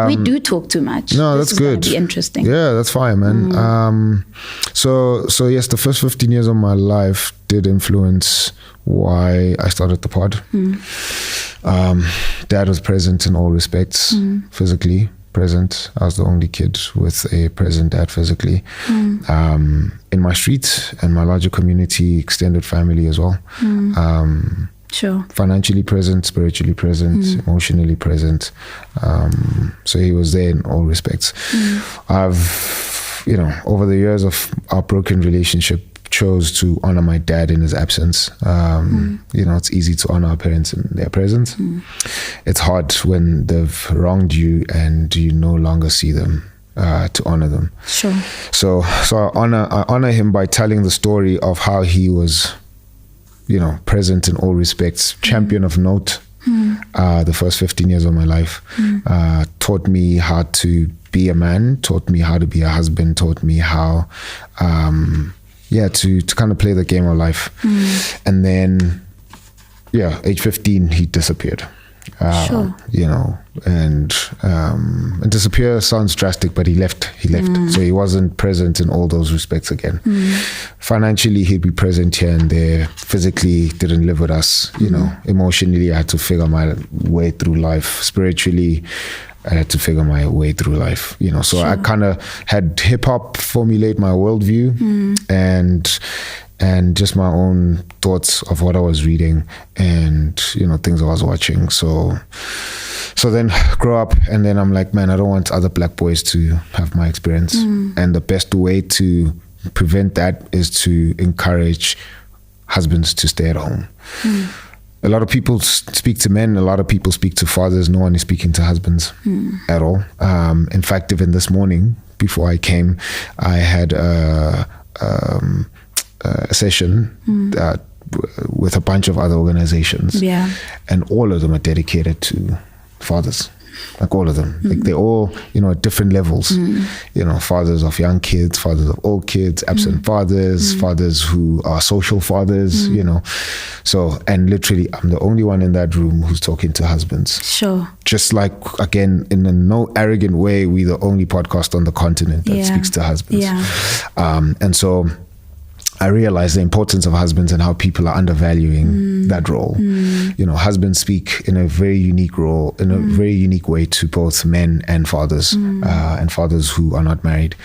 [SPEAKER 1] we do talk too much.
[SPEAKER 2] No,
[SPEAKER 1] this
[SPEAKER 2] that's good.
[SPEAKER 1] Be interesting.
[SPEAKER 2] Yeah, that's fine, man. So yes, the first 15 years of my life did influence why I started the pod. Dad was present in all respects, physically present. I was the only kid with a present dad physically. In my street and my larger community, extended family as well.
[SPEAKER 1] Sure.
[SPEAKER 2] Financially present, spiritually present, emotionally present. So he was there in all respects. I've, you know, over the years of our broken relationship, chose to honor my dad in his absence. You know, it's easy to honor our parents in their presence. It's hard when they've wronged you and you no longer see them, to honor them.
[SPEAKER 1] Sure.
[SPEAKER 2] So I honor him by telling the story of how he was, you know, present in all respects, champion of note. The first 15 years of my life, taught me how to be a man, taught me how to be a husband, taught me how to kind of play the game of life. And then age 15 he disappeared.
[SPEAKER 1] Sure.
[SPEAKER 2] You know, and disappear sounds drastic, but he left. So he wasn't present in all those respects again. Financially, he'd be present here and there. Physically, didn't live with us. You know, emotionally, I had to figure my way through life. Spiritually, I had to figure my way through life, you know. So I kind of had hip hop formulate my worldview and just my own thoughts of what I was reading and, you know, things I was watching. So then grow up, and then I'm like, man, I don't want other black boys to have my experience. And the best way to prevent that is to encourage husbands to stay at home. A lot of people speak to men, a lot of people speak to fathers. No one is speaking to husbands at all. In fact, even this morning, before I came, I had a session with a bunch of other organizations. Yeah. And all of them are dedicated to fathers. Like all of them. Like they're all, you know, at different levels. You know, fathers of young kids, fathers of old kids, absent fathers, fathers who are social fathers, you know. So, and literally, I'm the only one in that room who's talking to husbands.
[SPEAKER 1] Sure.
[SPEAKER 2] Just like, again, in a no arrogant way, we're the only podcast on the continent that speaks to husbands. Yeah. And so I realized the importance of husbands and how people are undervaluing that role. You know, husbands speak in a very unique role, in a very unique way to both men and fathers who are not married.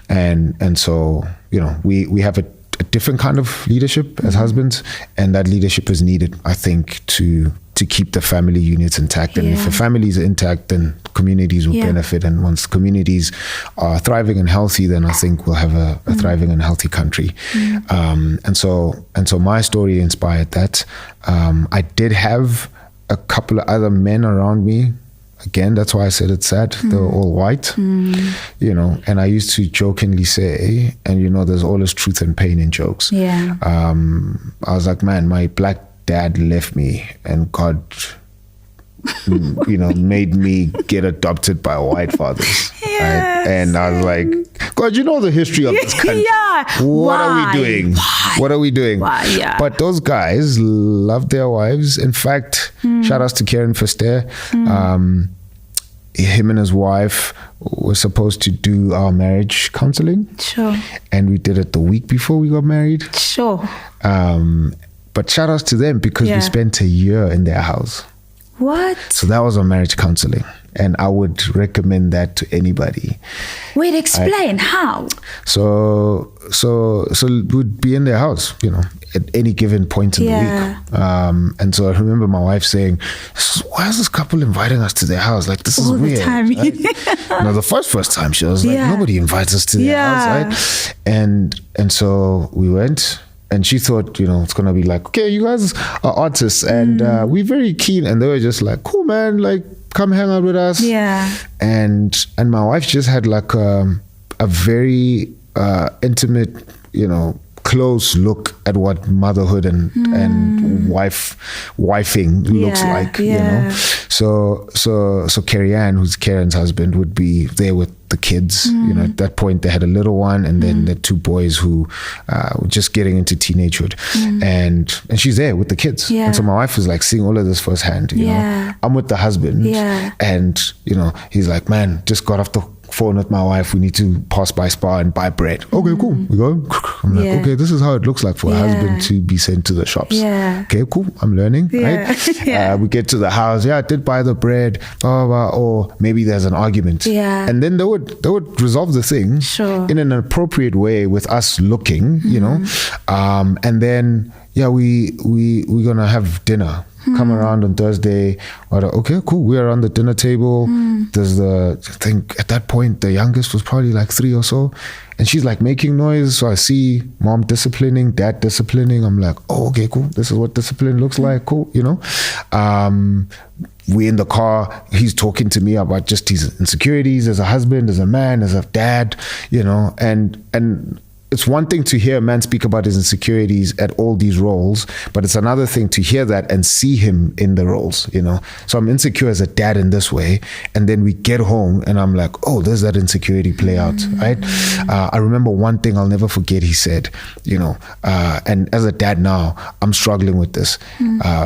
[SPEAKER 2] And so, you know, we have a different kind of leadership as husbands, and that leadership is needed, I think, to keep the family units intact. And if the families are intact, then communities will benefit. And once communities are thriving and healthy, then I think we'll have a thriving and healthy country. And so my story inspired that. I did have a couple of other men around me. Again, that's why I said it's sad. They were all white, you know, and I used to jokingly say, and you know, there's always truth and pain in jokes. Yeah. I was like, man, my black dad left me, and God, you know, made me get adopted by white fathers. Yes. Right? And I was like, God, you know the history of this country. What are we doing? What are we doing? Yeah. But those guys love their wives. In fact, shout outs to Karen Fester. Him and his wife were supposed to do our marriage counseling. Sure. And we did it the week before we got married. Sure. But shout outs to them because we spent a year in their house. What? So that was our marriage counseling. And I would recommend that to anybody.
[SPEAKER 1] Wait, explain how?
[SPEAKER 2] So we'd be in their house, you know, at any given point in the week. And so I remember my wife saying, why is this couple inviting us to their house? Like, this is weird. Right? No, the first time she was like, nobody invites us to their house, right? And so we went. And she thought, you know, it's going to be like, okay, you guys are artists and we're very keen. And they were just like, cool, man, like, come hang out with us. Yeah. And my wife just had like a very intimate, you know, close look at what motherhood and wifing looks like, you know. So Carrie Ann, who's Karen's husband, would be there with the kids. You know, at that point they had a little one, and then the two boys who were just getting into teenagehood, and she's there with the kids. And so my wife was like seeing all of this firsthand. You know, I'm with the husband, and you know, he's like, man, just got off the phone with my wife, we need to pass by Spar and buy bread. Okay, cool, we go. I'm like, okay, this is how it looks like for a husband to be sent to the shops. Okay, cool, I'm learning, right? We get to the house, I did buy the bread, blah, blah, blah, or maybe there's an argument. And then they would resolve the thing in an appropriate way with us looking, you know, and then we're gonna have dinner. Come around on Thursday. Okay, cool. We are on the dinner table. There's I think at that point the youngest was probably like 3 or so, and she's like making noise. So I see mom disciplining, dad disciplining. I'm like, oh, okay, cool. This is what discipline looks like. Cool, you know. We're in the car. He's talking to me about just his insecurities as a husband, as a man, as a dad, you know, and it's one thing to hear a man speak about his insecurities at all these roles, but it's another thing to hear that and see him in the roles, you know. So I'm insecure as a dad in this way, and then we get home and I'm like, oh, there's that insecurity play out, right? I remember one thing I'll never forget, he said, you know, and as a dad now, I'm struggling with this.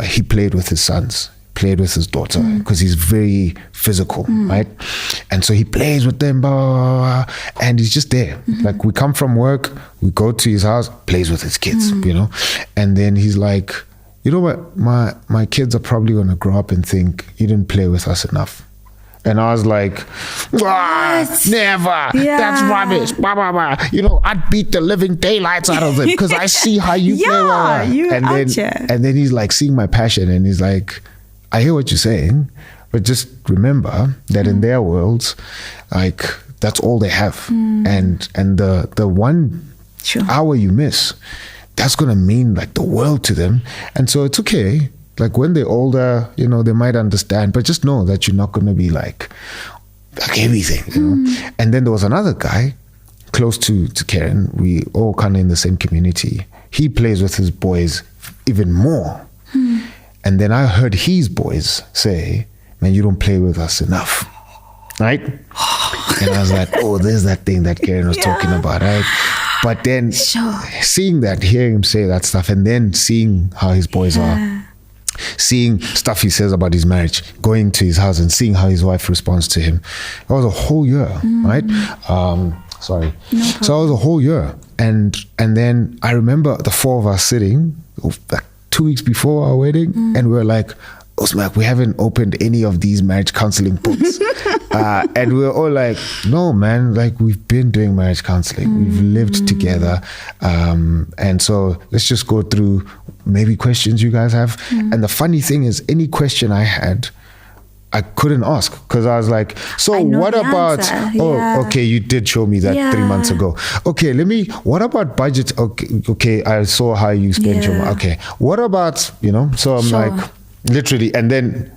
[SPEAKER 2] He played with his sons. played with his daughter because he's very physical, right? And so he plays with them, blah, blah, blah, and he's just there. Like, we come from work, we go to his house, plays with his kids, you know? And then he's like, you know what? My kids are probably going to grow up and think you didn't play with us enough. And I was like, never. Yeah. That's rubbish. Blah, blah, blah. You know, I'd beat the living daylights out of them because I see how you play. And then he's like, seeing my passion, and he's like, I hear what you're saying, but just remember that in their worlds, like, that's all they have. And the 1 hour you miss, that's going to mean like the world to them. And so it's okay. Like, when they're older, you know, they might understand, but just know that you're not going to be like everything, you know. And then there was another guy close to Karen. We all kind of in the same community. He plays with his boys even more. And then I heard his boys say, man, you don't play with us enough, right? And I was like, oh, there's that thing that Karen was talking about, right? But then seeing that, hearing him say that stuff, and then seeing how his boys are, seeing stuff he says about his marriage, going to his house and seeing how his wife responds to him. It was a whole year, right? So it was a whole year. And then I remember the 4 of us sitting like 2 weeks before our wedding, and we were like, Osmak, we haven't opened any of these marriage counseling books. And we were all like, no, man, like, we've been doing marriage counseling. We've lived together. And so let's just go through maybe questions you guys have. And the funny thing is, any question I had, I couldn't ask, because I was like, so what about, okay, you did show me that 3 months ago. Okay, what about budget? Okay, I saw how you spent your money. Okay, what about, you know, so I'm like, literally, and then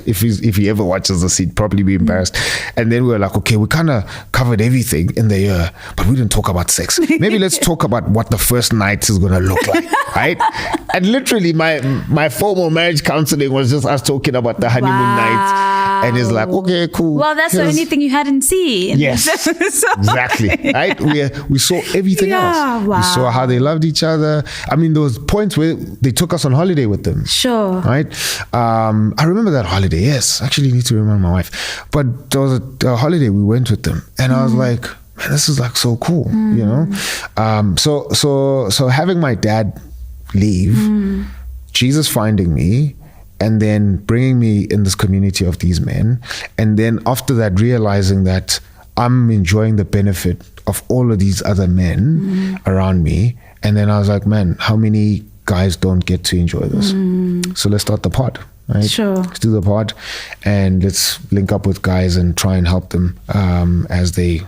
[SPEAKER 2] if he ever watches this, he'd probably be embarrassed. And then we were like, okay, we kind of covered everything in the year, but we didn't talk about sex. Maybe let's talk about what the first night is going to look like, right? And literally, my formal marriage counseling was just us talking about the honeymoon night. And it's like, okay, cool.
[SPEAKER 1] Well, that's the only thing you hadn't seen.
[SPEAKER 2] Yes, exactly. Right? We saw everything else. Wow. We saw how they loved each other. I mean, there was points where they took us on holiday with them.
[SPEAKER 1] Sure.
[SPEAKER 2] Right? I remember that holiday. Yes, actually need to remember my wife. But there was a holiday we went with them, and I was like, man, this is like so cool, you know? So having my dad leave, Jesus finding me, and then bringing me in this community of these men, and then after that realizing that I'm enjoying the benefit of all of these other men around me, and then I was like, man, how many guys don't get to enjoy this? So let's start the pod, right?
[SPEAKER 1] Sure.
[SPEAKER 2] Let's do the pod, and let's link up with guys and try and help them as they,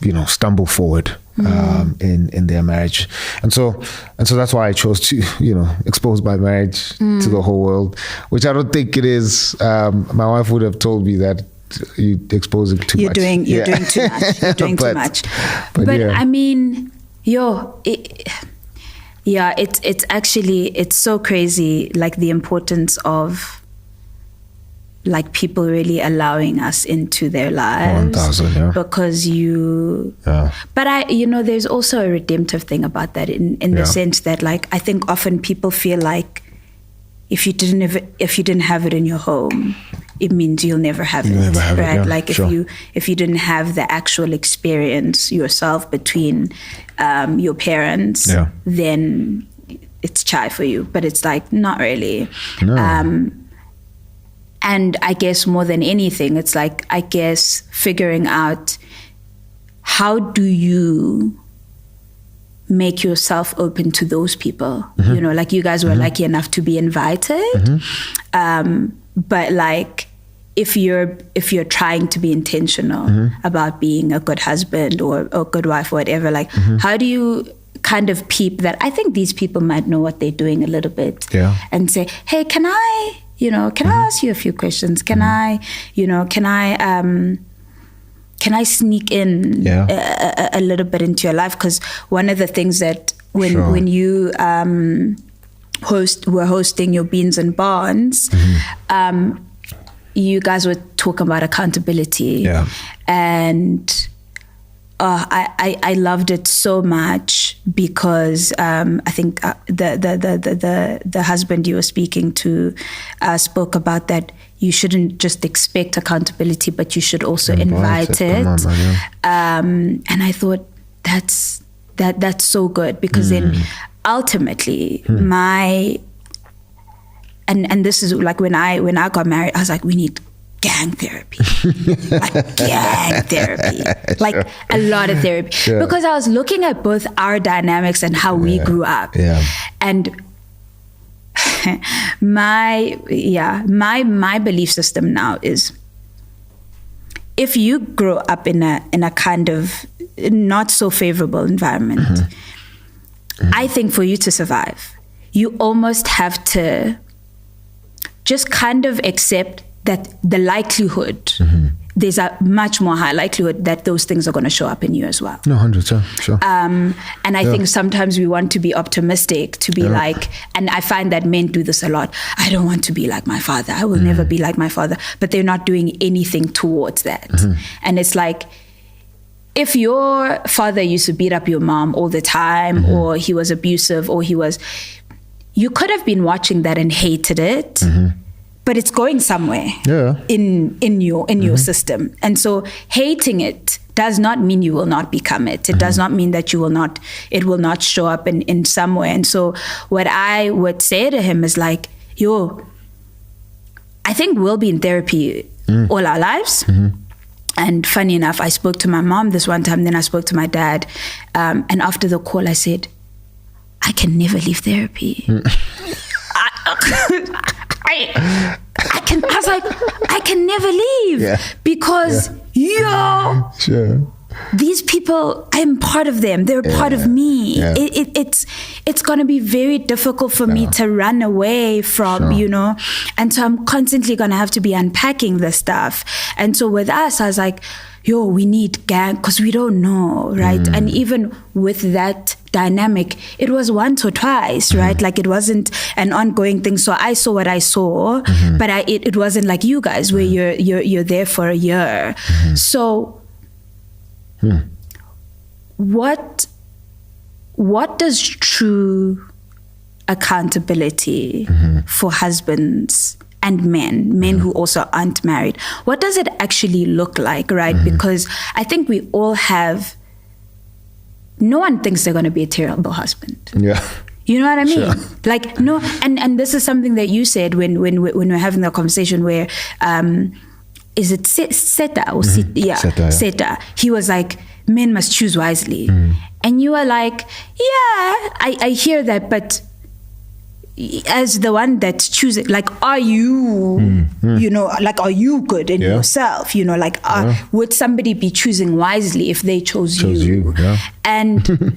[SPEAKER 2] you know, stumble forward in their marriage. And so that's why I chose to, you know, expose my marriage to the whole world, which I don't think it is. My wife would have told me that you expose it too much.
[SPEAKER 1] You're doing too much. You're doing too much. But I mean, it's actually, it's so crazy, like the importance of like people really allowing us into their lives.
[SPEAKER 2] 1,000,
[SPEAKER 1] because but there's also a redemptive thing about that in the sense that, like, I think often people feel like if you didn't have it in your home, it means you'll never have it, right? Like if you didn't have the actual experience yourself between your parents, then it's chai for you. But it's like, not really. No. And I guess more than anything, it's like, I guess figuring out how do you make yourself open to those people. You know, like you guys were lucky enough to be invited. But like, if you're trying to be intentional about being a good husband or a good wife or whatever, like how do you kind of peep that? I think these people might know what they're doing a little bit, and say, hey, can I ask you a few questions? Can I sneak in a little bit into your life? Because one of the things that when you were hosting your Beans and Barns, you guys were talking about accountability, and I loved it so much because I think the husband you were speaking to spoke about that you shouldn't just expect accountability, but you should also invite it. And I thought that's so good, because then ultimately and this is like when I got married, I was like, we need gang therapy, like gang therapy, like a lot of therapy, because I was looking at both our dynamics and how we grew up, and my belief system now is, if you grow up in a kind of not so favorable environment, I think for you to survive, you almost have to just kind of accept that the likelihood, there's a much more high likelihood that those things are going to show up in you as well.
[SPEAKER 2] No, 100%, sure.
[SPEAKER 1] And I think sometimes we want to be optimistic, to be like, and I find that men do this a lot. I don't want to be like my father. I will never be like my father. But they're not doing anything towards that. And it's like, if your father used to beat up your mom all the time, or he was abusive, or you could have been watching that and hated it. But it's going somewhere in your system. And so hating it does not mean you will not become it. It does not mean that it will not show up in some way. And so what I would say to him is like, I think we'll be in therapy all our lives. And funny enough, I spoke to my mom this one time, then I spoke to my dad. And after the call, I said, I can never leave therapy. I was like, I can never leave because these people, I'm part of them. They're part of me. It's going to be very difficult for me to run away from, and so I'm constantly going to have to be unpacking this stuff. And so with us, I was like, we need gang, because we don't know, right? And even with that dynamic, it was once or twice, right? Like, it wasn't an ongoing thing. So I saw what I saw, but it wasn't like you guys, where you're there for a year. So what does true accountability for husbands and men who also aren't married, what does it actually look like, right? Because I think we all have, no one thinks they're going to be a terrible husband. You know what I mean? Sure. Like, no, and this is something that you said when we're having the conversation where, is it Seta or Seta? He was like, men must choose wisely. And you were like, I hear that, but as the one that's choosing, like, are you, like, are you good in yourself? Like, would somebody be choosing wisely if they chose you? And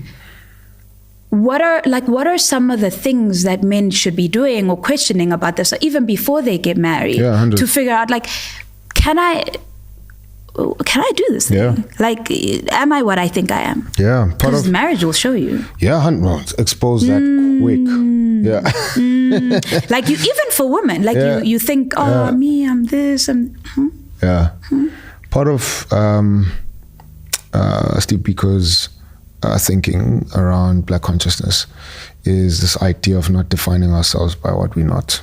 [SPEAKER 1] what are some of the things that men should be doing or questioning about this, even before they get married, to figure out, like, can I do this thing? Like, am I what I think I am? Because marriage will show you.
[SPEAKER 2] Expose that quick. Like,
[SPEAKER 1] you, even for women, like, you think, me, I'm this, and
[SPEAKER 2] part of Steve Biko's thinking around Black consciousness is this idea of not defining ourselves by what we're not.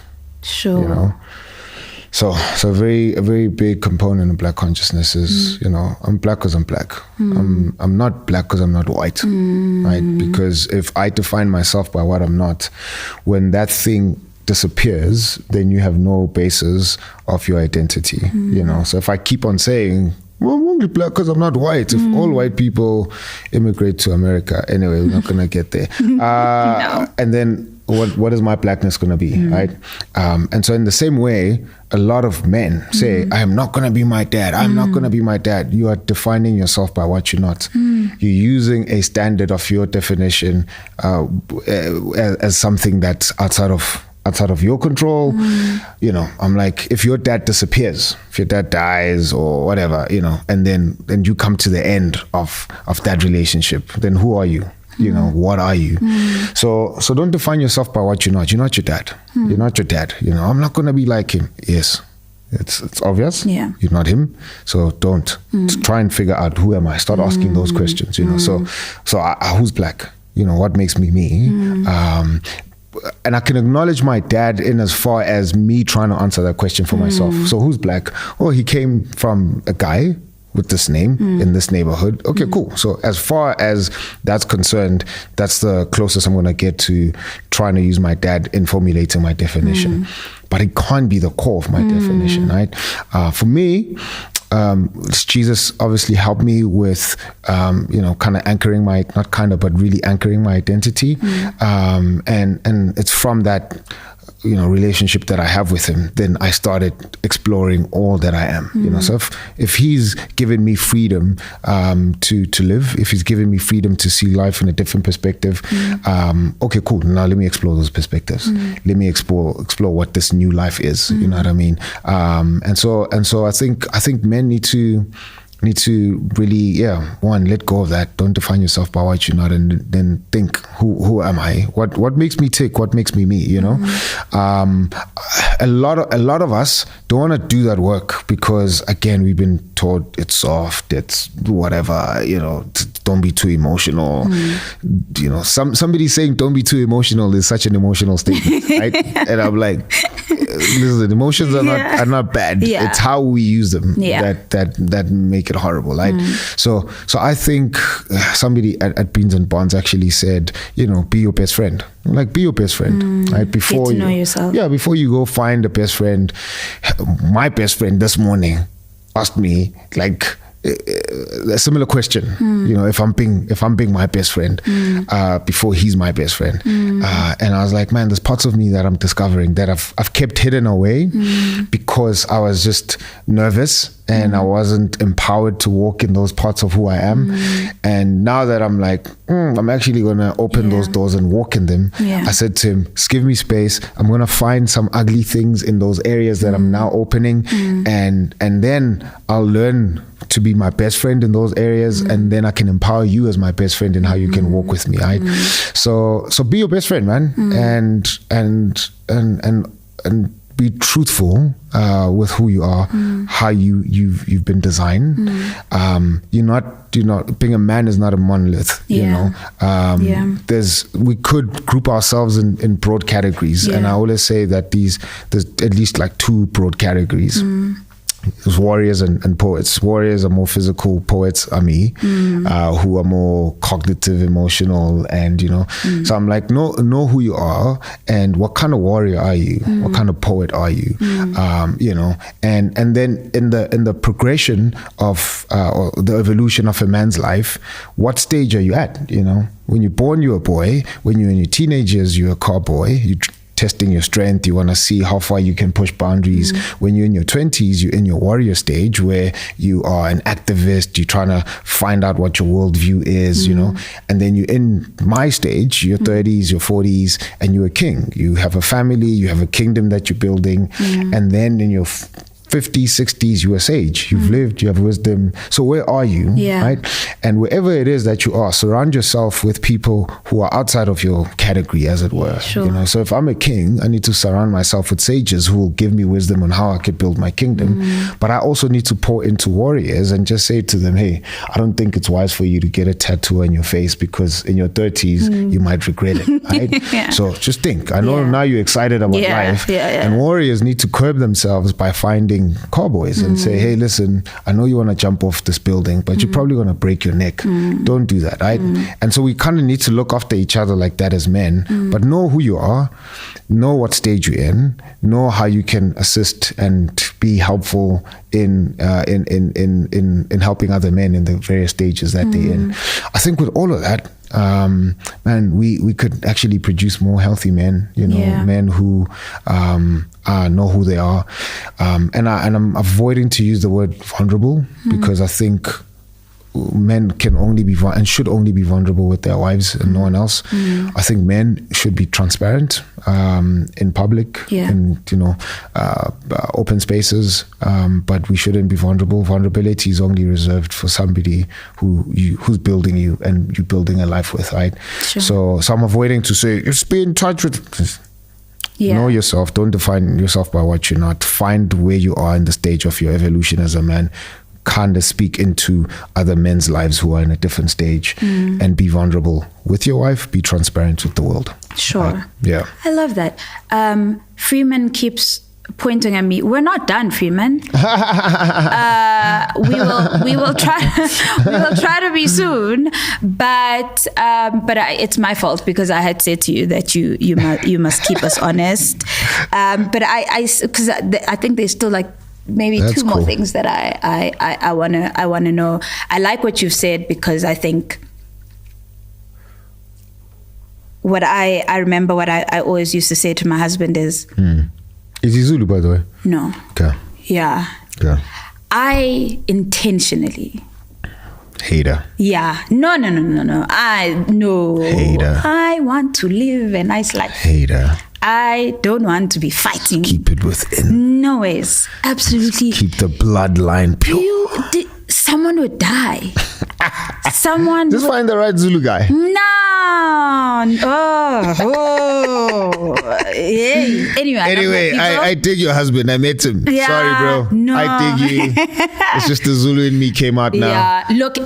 [SPEAKER 2] So a very big component of Black consciousness is, I'm Black because I'm Black. I'm not Black because I'm not white, right? Because if I define myself by what I'm not, when that thing disappears, then you have no basis of your identity, So if I keep on saying, well, I'm only Black because I'm not white. If all white people immigrate to America, anyway, we're not going to get there. And then what is my Blackness going to be, right? And so in the same way, a lot of men say, I am not going to be my dad. I'm not going to be my dad. You are defining yourself by what you're not. You're using a standard of your definition as something that's outside of your control. I'm like, if your dad disappears, if your dad dies or whatever, and then you come to the end of that relationship, then who are you? What are you? So don't define yourself by what you're not. You're not your dad. You're not your dad. I'm not going to be like him. Yes, It's obvious.
[SPEAKER 1] Yeah.
[SPEAKER 2] You're not him. So don't try and figure out, who am I? Start asking those questions, you know. So who's black? You know, what makes me me? And I can acknowledge my dad in as far as me trying to answer that question for myself. So who's black? Oh, he came from a guy with this name in this neighborhood. Okay, cool. So as far as that's concerned, that's the closest I'm going to get to trying to use my dad in formulating my definition. But it can't be the core of my definition, right? For me, Jesus obviously helped me with, kind of anchoring but really anchoring my identity. And it's from that, relationship that I have with him, then I started exploring all that I am, so if he's given me freedom to live, if he's given me freedom to see life in a different perspective, okay, cool. Now let me explore those perspectives. Let me explore what this new life is. You know what I mean? And so I think men need to really, one, let go of that. Don't define yourself by what you're not, and then think, who am I? What makes me tick? What makes me me? A lot of us don't want to do that work because, again, we've been taught it's soft, it's whatever. Don't be too emotional. Somebody saying don't be too emotional is such an emotional statement, right? And I'm like, listen, emotions are not bad. It's how we use them that make it horrible, right? So I think somebody at Beans and Bonds actually said, be your best friend. Like, be your best friend, right? Before
[SPEAKER 1] Get to know yourself.
[SPEAKER 2] Yeah, before you go find a best friend. My best friend this morning asked me like a similar question, if I'm being my best friend, before he's my best friend, and I was like, man, there's parts of me that I'm discovering that I've kept hidden away because I was just nervous and I wasn't empowered to walk in those parts of who I am. And now that I'm like, I'm actually gonna open those doors and walk in them, I said to him, just give me space. I'm gonna find some ugly things in those areas that I'm now opening, and then I'll learn to be my best friend in those areas, and then I can empower you as my best friend in how you can walk with me, right? So be your best friend, man, and be truthful with who you are, how you've been designed. You're not being a man is not a monolith. We could group ourselves in broad categories, and I always say that there's at least like two broad categories. There's warriors and poets. Warriors are more physical, poets are me, who are more cognitive, emotional, and so I'm like, know who you are and what kind of warrior are you, what kind of poet are you, and then in the progression of or the evolution of a man's life, what stage are you at? When you're born, you're a boy. When you're in your teenage years, you're a cowboy. You testing your strength, you want to see how far you can push boundaries. When you're in your 20s, you're in your warrior stage where you are an activist, you're trying to find out what your worldview is, and then you're in my stage, your 30s, your 40s, and you're a king. You have a family, you have a kingdom that you're building, and then in your 50s, 60s, you're a sage. You've lived, you have wisdom. So where are you, right? And wherever it is that you are, surround yourself with people who are outside of your category, as it were.
[SPEAKER 1] Sure.
[SPEAKER 2] So if I'm a king, I need to surround myself with sages who will give me wisdom on how I could build my kingdom. But I also need to pour into warriors and just say to them, hey, I don't think it's wise for you to get a tattoo on your face because in your 30s, you might regret it, right? So just think. I know now you're excited about life. And warriors need to curb themselves by finding cowboys and say, hey, listen, I know you want to jump off this building, but you're probably going to break your neck. Don't do that, right? And so we kind of need to look after each other like that as men, but know who you are, know what stage you're in, know how you can assist and be helpful in helping other men in the various stages that they're in. I think with all of that, man, we could actually produce more healthy men, men who know who they are, and I'm avoiding to use the word vulnerable because I think men can only be and should only be vulnerable with their wives and no one else. I think men should be transparent in public, in open spaces, but we shouldn't be vulnerable. Vulnerability is only reserved for somebody who's building you and you're building a life with, right? So I'm avoiding to say just be in touch with. Know yourself. Don't define yourself by what you're not. Find where you are in the stage of your evolution as a man. Kind of speak into other men's lives who are in a different stage and be vulnerable with your wife. Be transparent with the world.
[SPEAKER 1] Sure.
[SPEAKER 2] Yeah.
[SPEAKER 1] I love that. Freeman keeps pointing at me. We're not done, Freeman. We will try to be soon, but it's my fault because I had said to you that you must keep us honest. But because I think there's still like maybe That's two more things that I wanna know. I like what you've said because I think what I remember what I always used to say to my husband is.
[SPEAKER 2] Is he Zulu, by the way?
[SPEAKER 1] No.
[SPEAKER 2] Okay.
[SPEAKER 1] Yeah.
[SPEAKER 2] Okay.
[SPEAKER 1] I intentionally.
[SPEAKER 2] Hater.
[SPEAKER 1] Yeah. No.
[SPEAKER 2] Hater.
[SPEAKER 1] I want to live a nice life.
[SPEAKER 2] Hater.
[SPEAKER 1] I don't want to be fighting.
[SPEAKER 2] Keep it within.
[SPEAKER 1] No ways. Absolutely.
[SPEAKER 2] Keep the bloodline pure.
[SPEAKER 1] Someone would die.
[SPEAKER 2] Just find the right Zulu guy.
[SPEAKER 1] No. Yeah. Anyway,
[SPEAKER 2] I dig your husband. I met him.
[SPEAKER 1] Yeah,
[SPEAKER 2] sorry, bro.
[SPEAKER 1] No.
[SPEAKER 2] I dig you. It's just the Zulu in me came out now.
[SPEAKER 1] Yeah. Look,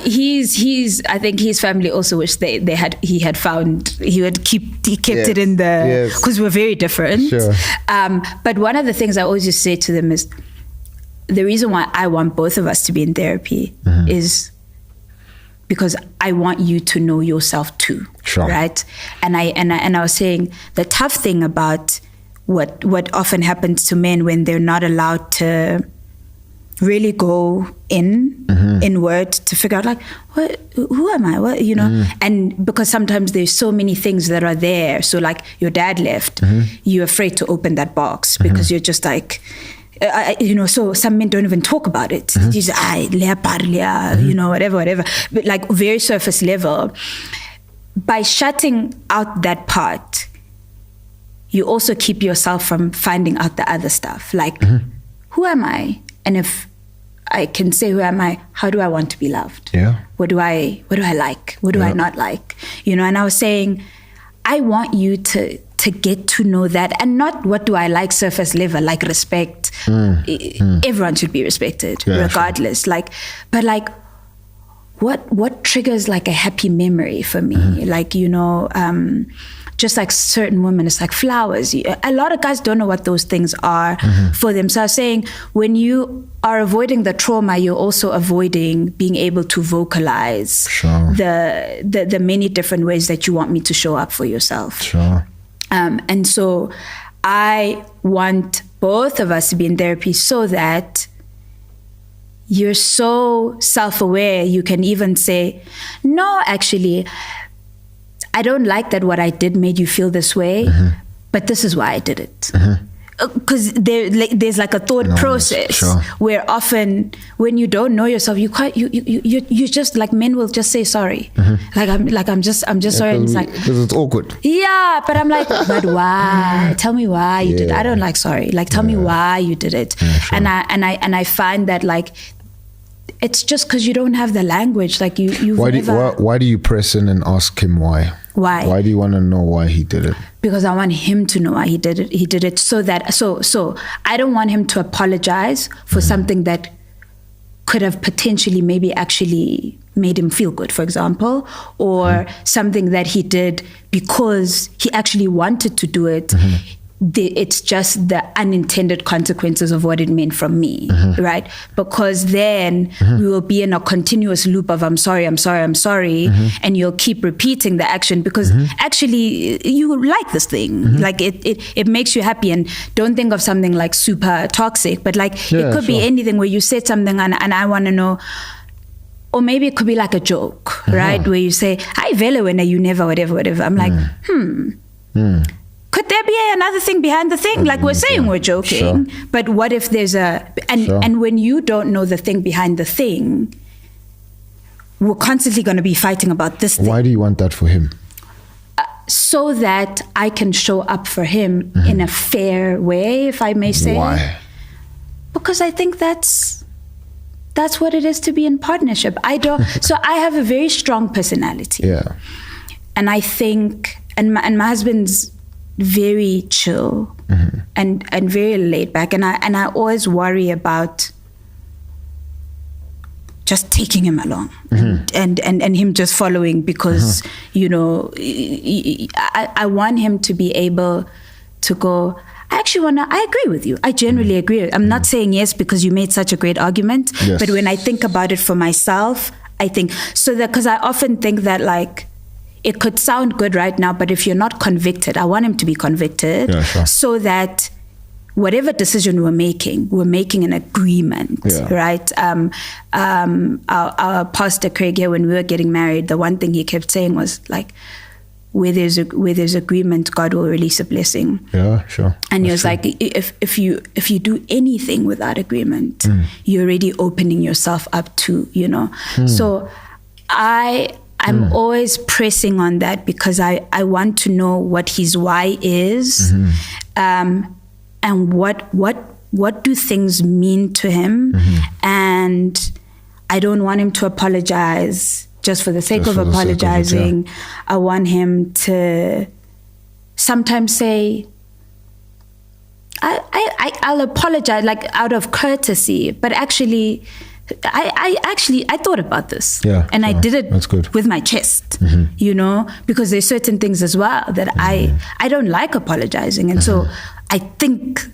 [SPEAKER 1] he's. I think his family also wished he kept it in the because we're very different.
[SPEAKER 2] Sure.
[SPEAKER 1] But one of the things I always used to say to them is the reason why I want both of us to be in therapy is because I want you to know yourself too,
[SPEAKER 2] sure.
[SPEAKER 1] Right? And I was saying the tough thing about what often happens to men when they're not allowed to really go inward to figure out like who am I? What And because sometimes there's so many things that are there. So like your dad left, you're afraid to open that box because you're just like. So some men don't even talk about it. Just, whatever. But like very surface level. By shutting out that part, you also keep yourself from finding out the other stuff. Like, who am I? And if I can say who am I, how do I want to be loved?
[SPEAKER 2] Yeah.
[SPEAKER 1] What do I like? What do I not like? And I was saying, I want you to get to know that, and not what do I like surface level, like respect. Everyone should be respected, regardless. Sure. But what triggers like a happy memory for me? Like just like certain women, it's like flowers. A lot of guys don't know what those things are for them. So I was saying, when you are avoiding the trauma, you're also avoiding being able to vocalize the many different ways that you want me to show up for yourself.
[SPEAKER 2] Sure.
[SPEAKER 1] And so I want both of us to be in therapy so that you're so self-aware, you can even say, no, actually, I don't like that what I did made you feel this way, but this is why I did it. Because there's like a thought process where often when you don't know yourself, you just like men will just say sorry, I'm just sorry. And it's like
[SPEAKER 2] because it's awkward.
[SPEAKER 1] Yeah, but I'm like, but why? Tell me why you did it. I don't like sorry. Like tell me why you did it. Sure. And I find that like it's just because you don't have the language. Like why do you press in and ask him why? Why?
[SPEAKER 2] Why do you want to know why he did it?
[SPEAKER 1] Because I want him to know why he did it. He did it so I don't want him to apologize for something that could have potentially maybe actually made him feel good, for example, or something that he did because he actually wanted to do it. It's just the unintended consequences of what it meant from me, right? Because then we will be in a continuous loop of I'm sorry, and you'll keep repeating the action because actually you like this thing. Like it makes you happy, and don't think of something like super toxic, but like it could be anything where you said something and I want to know. Or maybe it could be like a joke, right? Where you say, "Hi, vele when you never, whatever." I'm like, Could there be another thing behind the thing? Like we're saying we're joking, but what if there's and when you don't know the thing behind the thing, we're constantly going to be fighting about this thing.
[SPEAKER 2] Why do you want that for him?
[SPEAKER 1] So that I can show up for him in a fair way, if I may say.
[SPEAKER 2] Why?
[SPEAKER 1] Because I think that's what it is to be in partnership. So I have a very strong personality.
[SPEAKER 2] Yeah.
[SPEAKER 1] And I think, and my husband's very chill and very laid back, and I always worry about just taking him along and him just following because you know, I want him to be able to go, I agree with you. I generally agree. I'm not saying yes because you made such a great argument, but when I think about it for myself, I think so that, because I often think that like it could sound good right now, but if you're not convicted, I want him to be convicted, so that whatever decision we're making an agreement, right? Our pastor caregiver, when we were getting married, the one thing he kept saying was like, where there's agreement, God will release a blessing.
[SPEAKER 2] Yeah, sure.
[SPEAKER 1] And he was like, if you do anything without agreement, you're already opening yourself up to, you know. So I'm always pressing on that because I want to know what his why is, and what do things mean to him, and I don't want him to apologize just for the sake of apologizing. I want him to sometimes say, I'll apologize like out of courtesy, but actually I thought about this, and I did it with my chest, you know, because there's certain things as well that I don't like apologizing, and so I think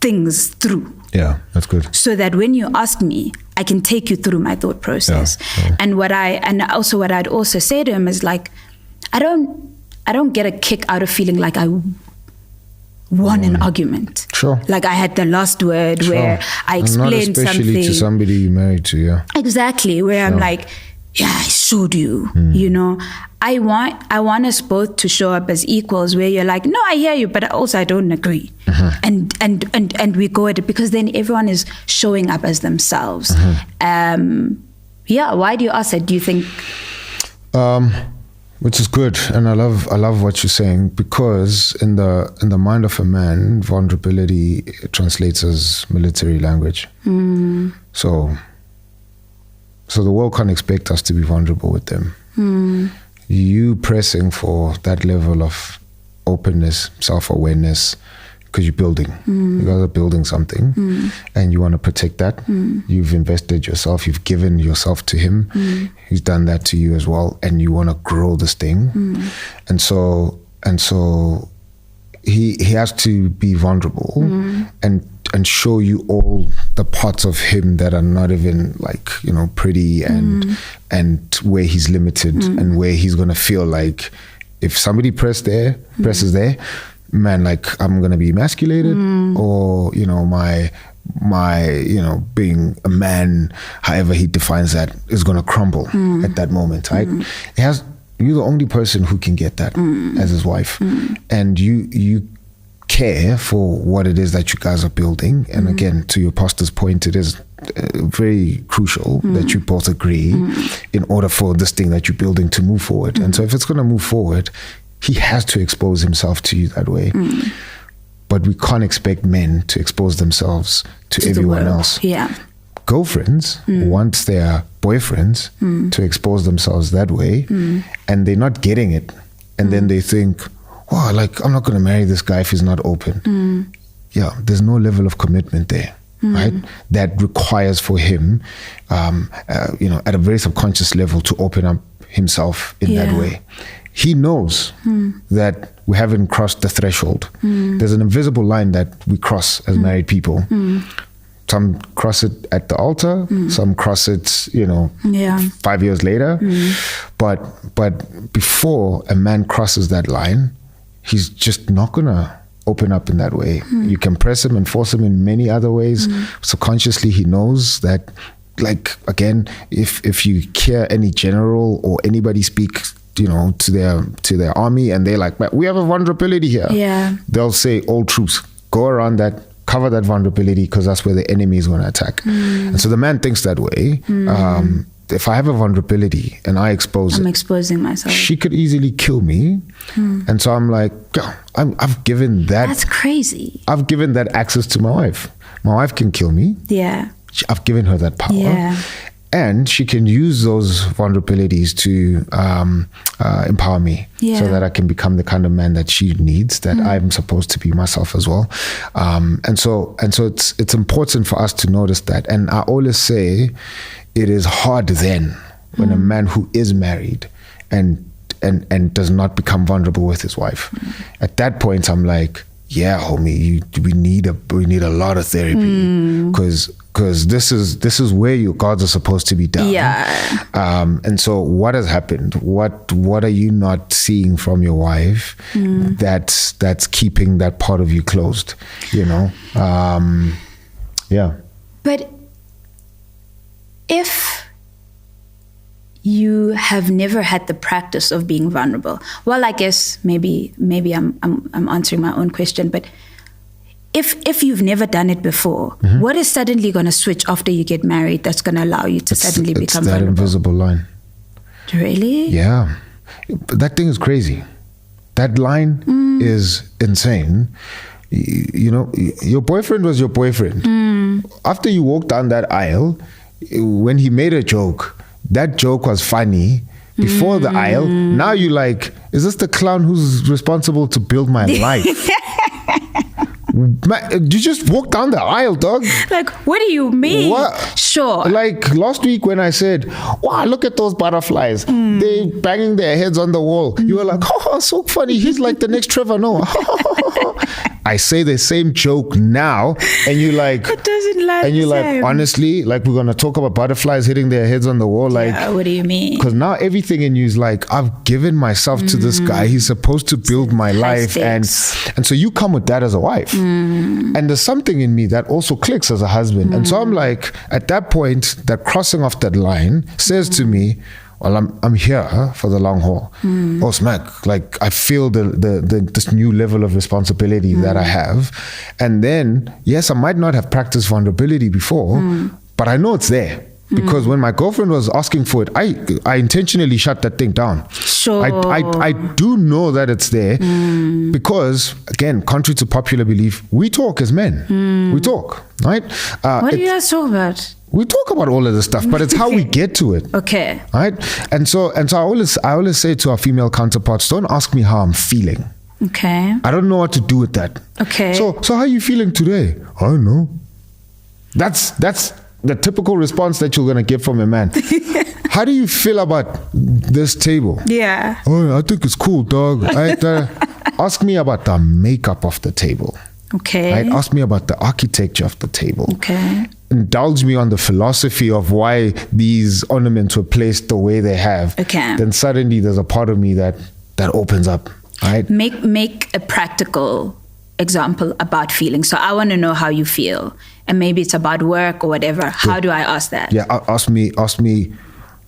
[SPEAKER 1] things through.
[SPEAKER 2] Yeah, that's good.
[SPEAKER 1] So that when you ask me, I can take you through my thought process. And what I'd also say to him is like, I don't get a kick out of feeling like I won an argument. Like I had the last word where I explained something.
[SPEAKER 2] Especially to somebody you're married to,
[SPEAKER 1] Exactly, where I'm like, I showed you, you know. I want us both to show up as equals, where you're like, no, I hear you, but also I don't agree. And we go at it, because then everyone is showing up as themselves. Why do you ask that? Do you think?
[SPEAKER 2] Which is good, and I love what you're saying, because in the mind of a man, vulnerability translates as military language. So the world can't expect us to be vulnerable with them. You pressing for that level of openness, self-awareness, because you're building. You guys are building something, and you want to protect that. You've invested yourself. You've given yourself to him. He's done that to you as well, and you want to grow this thing. And so he has to be vulnerable and show you all the parts of him that are not even like, you know, pretty, and where he's limited, and where he's gonna feel like if somebody presses there, man, like I'm gonna be emasculated, or you know, my you know, being a man, however he defines that, is gonna crumble at that moment, right? You're the only person who can get that as his wife, and you care for what it is that you guys are building. And again, to your pastor's point, it is very crucial that you both agree in order for this thing that you're building to move forward. And so if it's going to move forward, he has to expose himself to you that way. But we can't expect men to expose themselves to everyone else. Girlfriends want their boyfriends to expose themselves that way, and they're not getting it. And then they think, wow, like, I'm not going to marry this guy if he's not open. There's no level of commitment there, right? That requires for him, you know, at a very subconscious level, to open up himself in that way. He knows that we haven't crossed the threshold. There's an invisible line that we cross as married people. Some cross it at the altar, some cross it, you know, 5 years later. But before a man crosses that line, he's just not gonna open up in that way. You can press him and force him in many other ways. Subconsciously, he knows that, like, again, if you hear any general or anybody speak, you know, to their army, and they're like, we have a vulnerability here. They'll say, all troops, go around that, cover that vulnerability, because that's where the enemy is going to attack. And so the man thinks that way. If I have a vulnerability and I expose
[SPEAKER 1] I'm exposing myself,
[SPEAKER 2] she could easily kill me. And so I'm like, I've given that.
[SPEAKER 1] That's crazy.
[SPEAKER 2] I've given that access to my wife. My wife can kill me. I've given her that power. And she can use those vulnerabilities to empower me, so that I can become the kind of man that she needs, that I'm supposed to be myself as well. And so it's important for us to notice that. And I always say, it is hard then when a man who is married and does not become vulnerable with his wife. At that point, I'm like, yeah, homie, we need a lot of therapy, because this is where your guards are supposed to be down.
[SPEAKER 1] Yeah.
[SPEAKER 2] And so what has happened? What are you not seeing from your wife that's keeping that part of you closed? Yeah.
[SPEAKER 1] But if you have never had the practice of being vulnerable, well, I guess maybe I'm answering my own question, but if you've never done it before, what is suddenly going to switch after you get married that's going to allow you to suddenly become vulnerable?
[SPEAKER 2] It's that invisible line.
[SPEAKER 1] Really?
[SPEAKER 2] Yeah. That thing is crazy. That line is insane. Your boyfriend was your boyfriend. After you walked down that aisle, when he made a joke, that joke was funny before the aisle. Now you're like, is this the clown who's responsible to build my life? Man, you just walked down the aisle, dog.
[SPEAKER 1] Like, what do you mean?
[SPEAKER 2] What?
[SPEAKER 1] Sure.
[SPEAKER 2] Like last week when I said, wow, look at those butterflies. They banging their heads on the wall. You were like, oh, so funny. He's like the next Trevor Noah. I say the same joke now, and you're like,
[SPEAKER 1] it doesn't lie.
[SPEAKER 2] And you're like, honestly, like, we're gonna talk about butterflies hitting their heads on the wall. Like,
[SPEAKER 1] what do you mean?
[SPEAKER 2] Because now everything in you is like, I've given myself to this guy. He's supposed to build my life, and so you come with that as a wife. And there's something in me that also clicks as a husband. And so I'm like, at that point, that crossing off that line says to me, well, I'm here for the long haul. Oh, smack! Like, I feel this new level of responsibility that I have, and then yes, I might not have practiced vulnerability before, but I know it's there. Because when my girlfriend was asking for it, I intentionally shut that thing down.
[SPEAKER 1] Sure.
[SPEAKER 2] I do know that it's there because, again, contrary to popular belief, we talk as men. We talk, right?
[SPEAKER 1] What do you guys talk about?
[SPEAKER 2] We talk about all of this stuff, but it's how we get to it.
[SPEAKER 1] Okay.
[SPEAKER 2] Right? And so I always say to our female counterparts, don't ask me how I'm feeling.
[SPEAKER 1] Okay.
[SPEAKER 2] I don't know what to do with that.
[SPEAKER 1] Okay.
[SPEAKER 2] So how are you feeling today? I don't know. That's the typical response that you're going to get from a man. How do you feel about this table?
[SPEAKER 1] Yeah.
[SPEAKER 2] Oh, I think it's cool, dog. Ask me about the makeup of the table.
[SPEAKER 1] Okay.
[SPEAKER 2] Right? Ask me about the architecture of the table.
[SPEAKER 1] Okay.
[SPEAKER 2] Indulge me on the philosophy of why these ornaments were placed the way they have.
[SPEAKER 1] Okay.
[SPEAKER 2] Then suddenly there's a part of me that opens up. Right?
[SPEAKER 1] Make a practical example about feeling. So I want to know how you feel, and maybe it's about work or whatever. How do I ask that?
[SPEAKER 2] Yeah, ask me.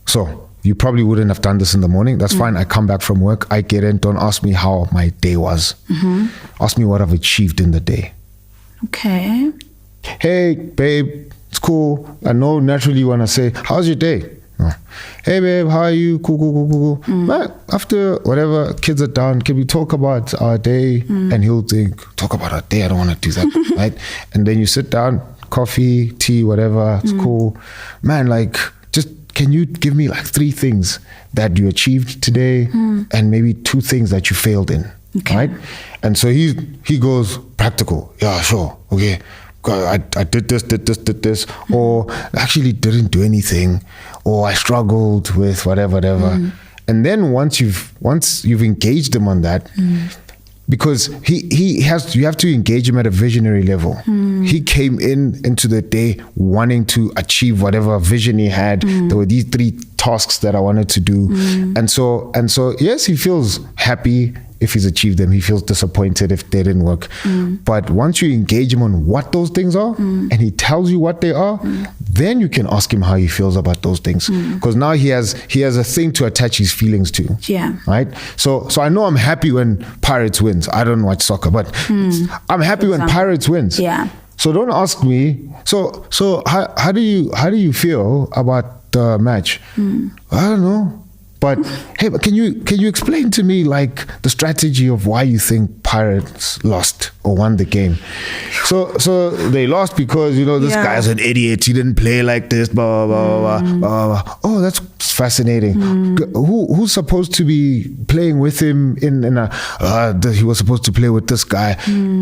[SPEAKER 2] So you probably wouldn't have done this in the morning. That's fine. I come back from work. I get in. Don't ask me how my day was. Ask me what I've achieved in the day. Okay. Hey, babe, it's cool. I know naturally you want to say, how's your day? Hey babe, how are you? Cool. Man, after whatever, kids are down, can we talk about our day? And he'll think, talk about our day, I don't want to do that. Right? And then you sit down, coffee, tea, whatever, it's cool. Man, like, just can you give me like 3 things that you achieved today and maybe 2 things that you failed in? Okay. Right? And so he goes practical. Yeah, sure. Okay. I did this, or actually didn't do anything, or I struggled with whatever. And then once you've engaged him on that, because you have to engage him at a visionary level. He came into the day wanting to achieve whatever vision he had. There were these 3 tasks that I wanted to do, and so yes, he feels happy if he's achieved them. He feels disappointed if they didn't work. But once you engage him on what those things are, and he tells you what they are, then you can ask him how he feels about those things. Because now he has a thing to attach his feelings to. Yeah. Right? So I know I'm happy when Pirates wins. I don't watch soccer, but I'm happy when Pirates wins. Yeah. So don't ask me. So how do you feel about the match? I don't know. But hey, can you explain to me like the strategy of why you think Pirates lost or won the game? So they lost because this guy's an idiot. He didn't play like this. Blah blah blah blah. Oh, that's fascinating. Who's supposed to be playing with him he was supposed to play with this guy?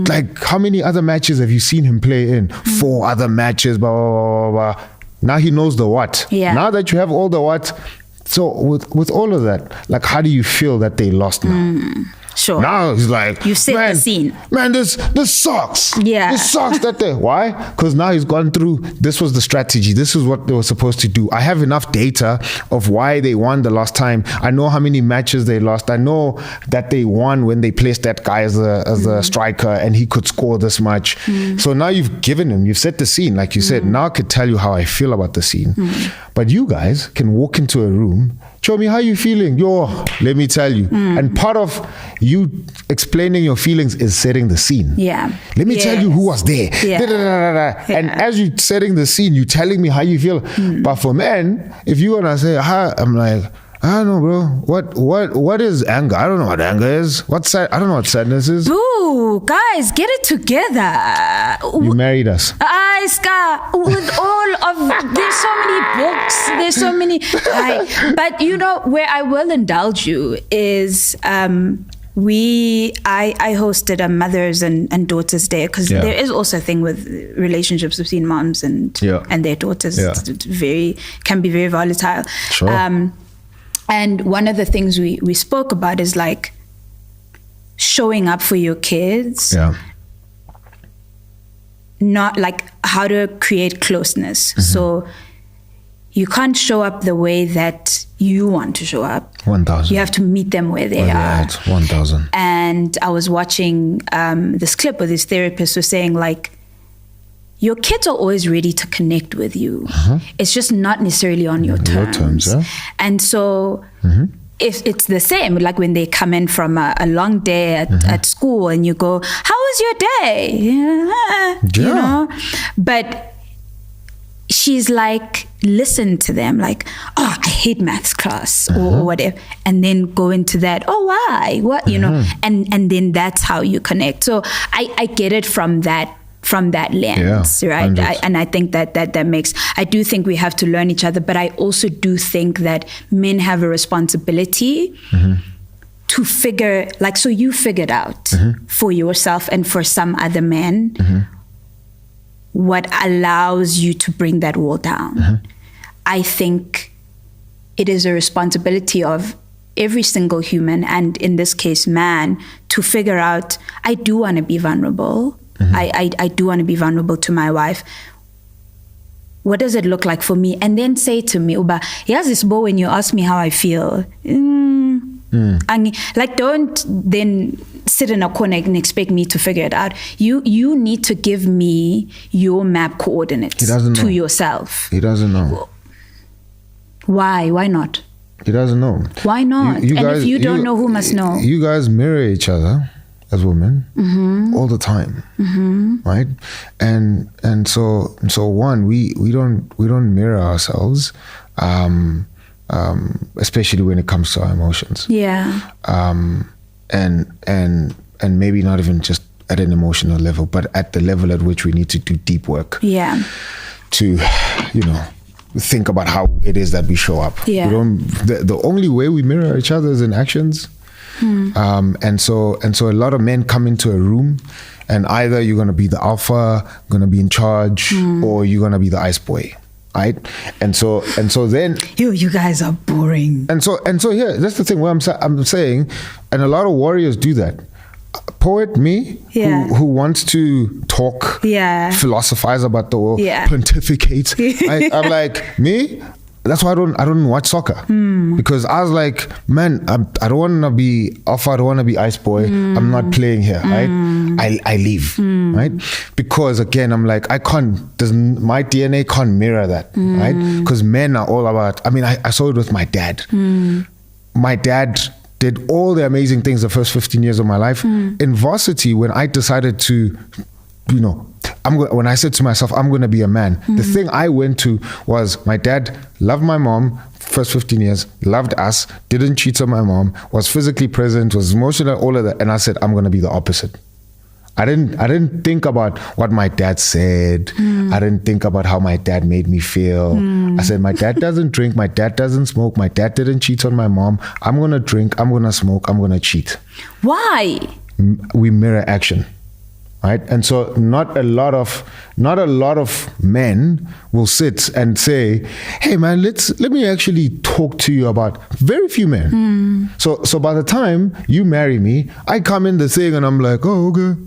[SPEAKER 2] Like, how many other matches have you seen him play in? 4 other matches. Blah blah blah blah. Now he knows the what.
[SPEAKER 1] Yeah.
[SPEAKER 2] Now that you have all the what. So with all of that, like, how do you feel that they lost now?
[SPEAKER 1] Sure.
[SPEAKER 2] Now he's like,
[SPEAKER 1] you set the scene.
[SPEAKER 2] Man, this sucks.
[SPEAKER 1] Yeah.
[SPEAKER 2] This sucks that they. Why? Because now he's gone through. This was the strategy. This is what they were supposed to do. I have enough data of why they won the last time. I know how many matches they lost. I know that they won when they placed that guy as a striker and he could score this much. So now you've set the scene, like you said. Now I could tell you how I feel about the scene. But you guys can walk into a room. Show me how you feeling. Let me tell you. And part of you explaining your feelings is setting the scene.
[SPEAKER 1] Yeah.
[SPEAKER 2] Let me tell you who was there.
[SPEAKER 1] Yeah.
[SPEAKER 2] And as you're setting the scene, you're telling me how you feel. But for men, if you want to say, hi, I'm like, I don't know, bro. What is anger? I don't know what anger is. I don't know what sadness is.
[SPEAKER 1] Boo, guys, get it together.
[SPEAKER 2] You married us.
[SPEAKER 1] Ska, with all of, there's so many books, there's so many, but where I will indulge you is, I hosted a Mothers and Daughters Day, because there is also a thing with relationships between moms and their daughters. It's can be very volatile.
[SPEAKER 2] Sure.
[SPEAKER 1] And one of the things we spoke about is like showing up for your kids.
[SPEAKER 2] Yeah.
[SPEAKER 1] Not like how to create closeness. So you can't show up the way that you want to show up.
[SPEAKER 2] 1,000.
[SPEAKER 1] You have to meet them where they are.
[SPEAKER 2] It's 1,000.
[SPEAKER 1] And I was watching this clip where this therapist was saying, like, your kids are always ready to connect with you. It's just not necessarily on your terms. And so if it's the same, like when they come in from a long day at school and you go, how was your day? But she's like, listen to them, like, oh, I hate maths class or whatever, and then go into that, oh, why? What, and then that's how you connect. So I get it from that lens, right? And I think that makes, I do think we have to learn each other, but I also do think that men have a responsibility to figure, like, so you figured out for yourself and for some other men what allows you to bring that wall down. I think it is a responsibility of every single human, and in this case, man, to figure out, I do want to be vulnerable. I do want to be vulnerable to my wife. What does it look like for me? And then say to me, Uba, here's this boy, when you ask me how I feel. Like, don't then sit in a corner and expect me to figure it out. You need to give me your map coordinates to yourself.
[SPEAKER 2] He doesn't know.
[SPEAKER 1] Why? Why not?
[SPEAKER 2] He doesn't know.
[SPEAKER 1] Why not?
[SPEAKER 2] You
[SPEAKER 1] and
[SPEAKER 2] guys,
[SPEAKER 1] if you don't know, who must know?
[SPEAKER 2] You guys mirror each other as women all the time, right? And so one, we don't mirror ourselves, especially when it comes to our emotions.
[SPEAKER 1] Yeah.
[SPEAKER 2] And maybe not even just at an emotional level, but at the level at which we need to do deep work.
[SPEAKER 1] Yeah.
[SPEAKER 2] To, think about how it is that we show up.
[SPEAKER 1] Yeah.
[SPEAKER 2] The only way we mirror each other is in actions. And so a lot of men come into a room, and either you're going to be the alpha, going to be in charge, or you're going to be the ice boy, right? And so then
[SPEAKER 1] you guys are boring.
[SPEAKER 2] And so here, that's the thing where I'm saying, and a lot of warriors do that. Poet me, who wants to talk, philosophize about the world, pontificate. I'm like, me. That's why I don't watch soccer, because I was like, man, I don't want to be alpha, I don't want to be ice boy. I'm not playing here, right? I leave, right? Because again, I'm like, my DNA can't mirror that, right? Because men are all about, I saw it with my dad. My dad did all the amazing things the first 15 years of my life. In varsity, when I decided to, when I said to myself, I'm going to be a man, the thing I went to was my dad loved my mom, first 15 years, loved us, didn't cheat on my mom, was physically present, was emotional, all of that. And I said, I'm going to be the opposite. I didn't think about what my dad said. I didn't think about how my dad made me feel. I said, my dad doesn't drink, my dad doesn't smoke, my dad didn't cheat on my mom. I'm going to drink, I'm going to smoke, I'm going to cheat.
[SPEAKER 1] Why?
[SPEAKER 2] We mirror action. Right? And so not a lot of men will sit and say, hey man, let me actually talk to you about, very few men. So by the time you marry me, I come in the thing and I'm like, oh, okay.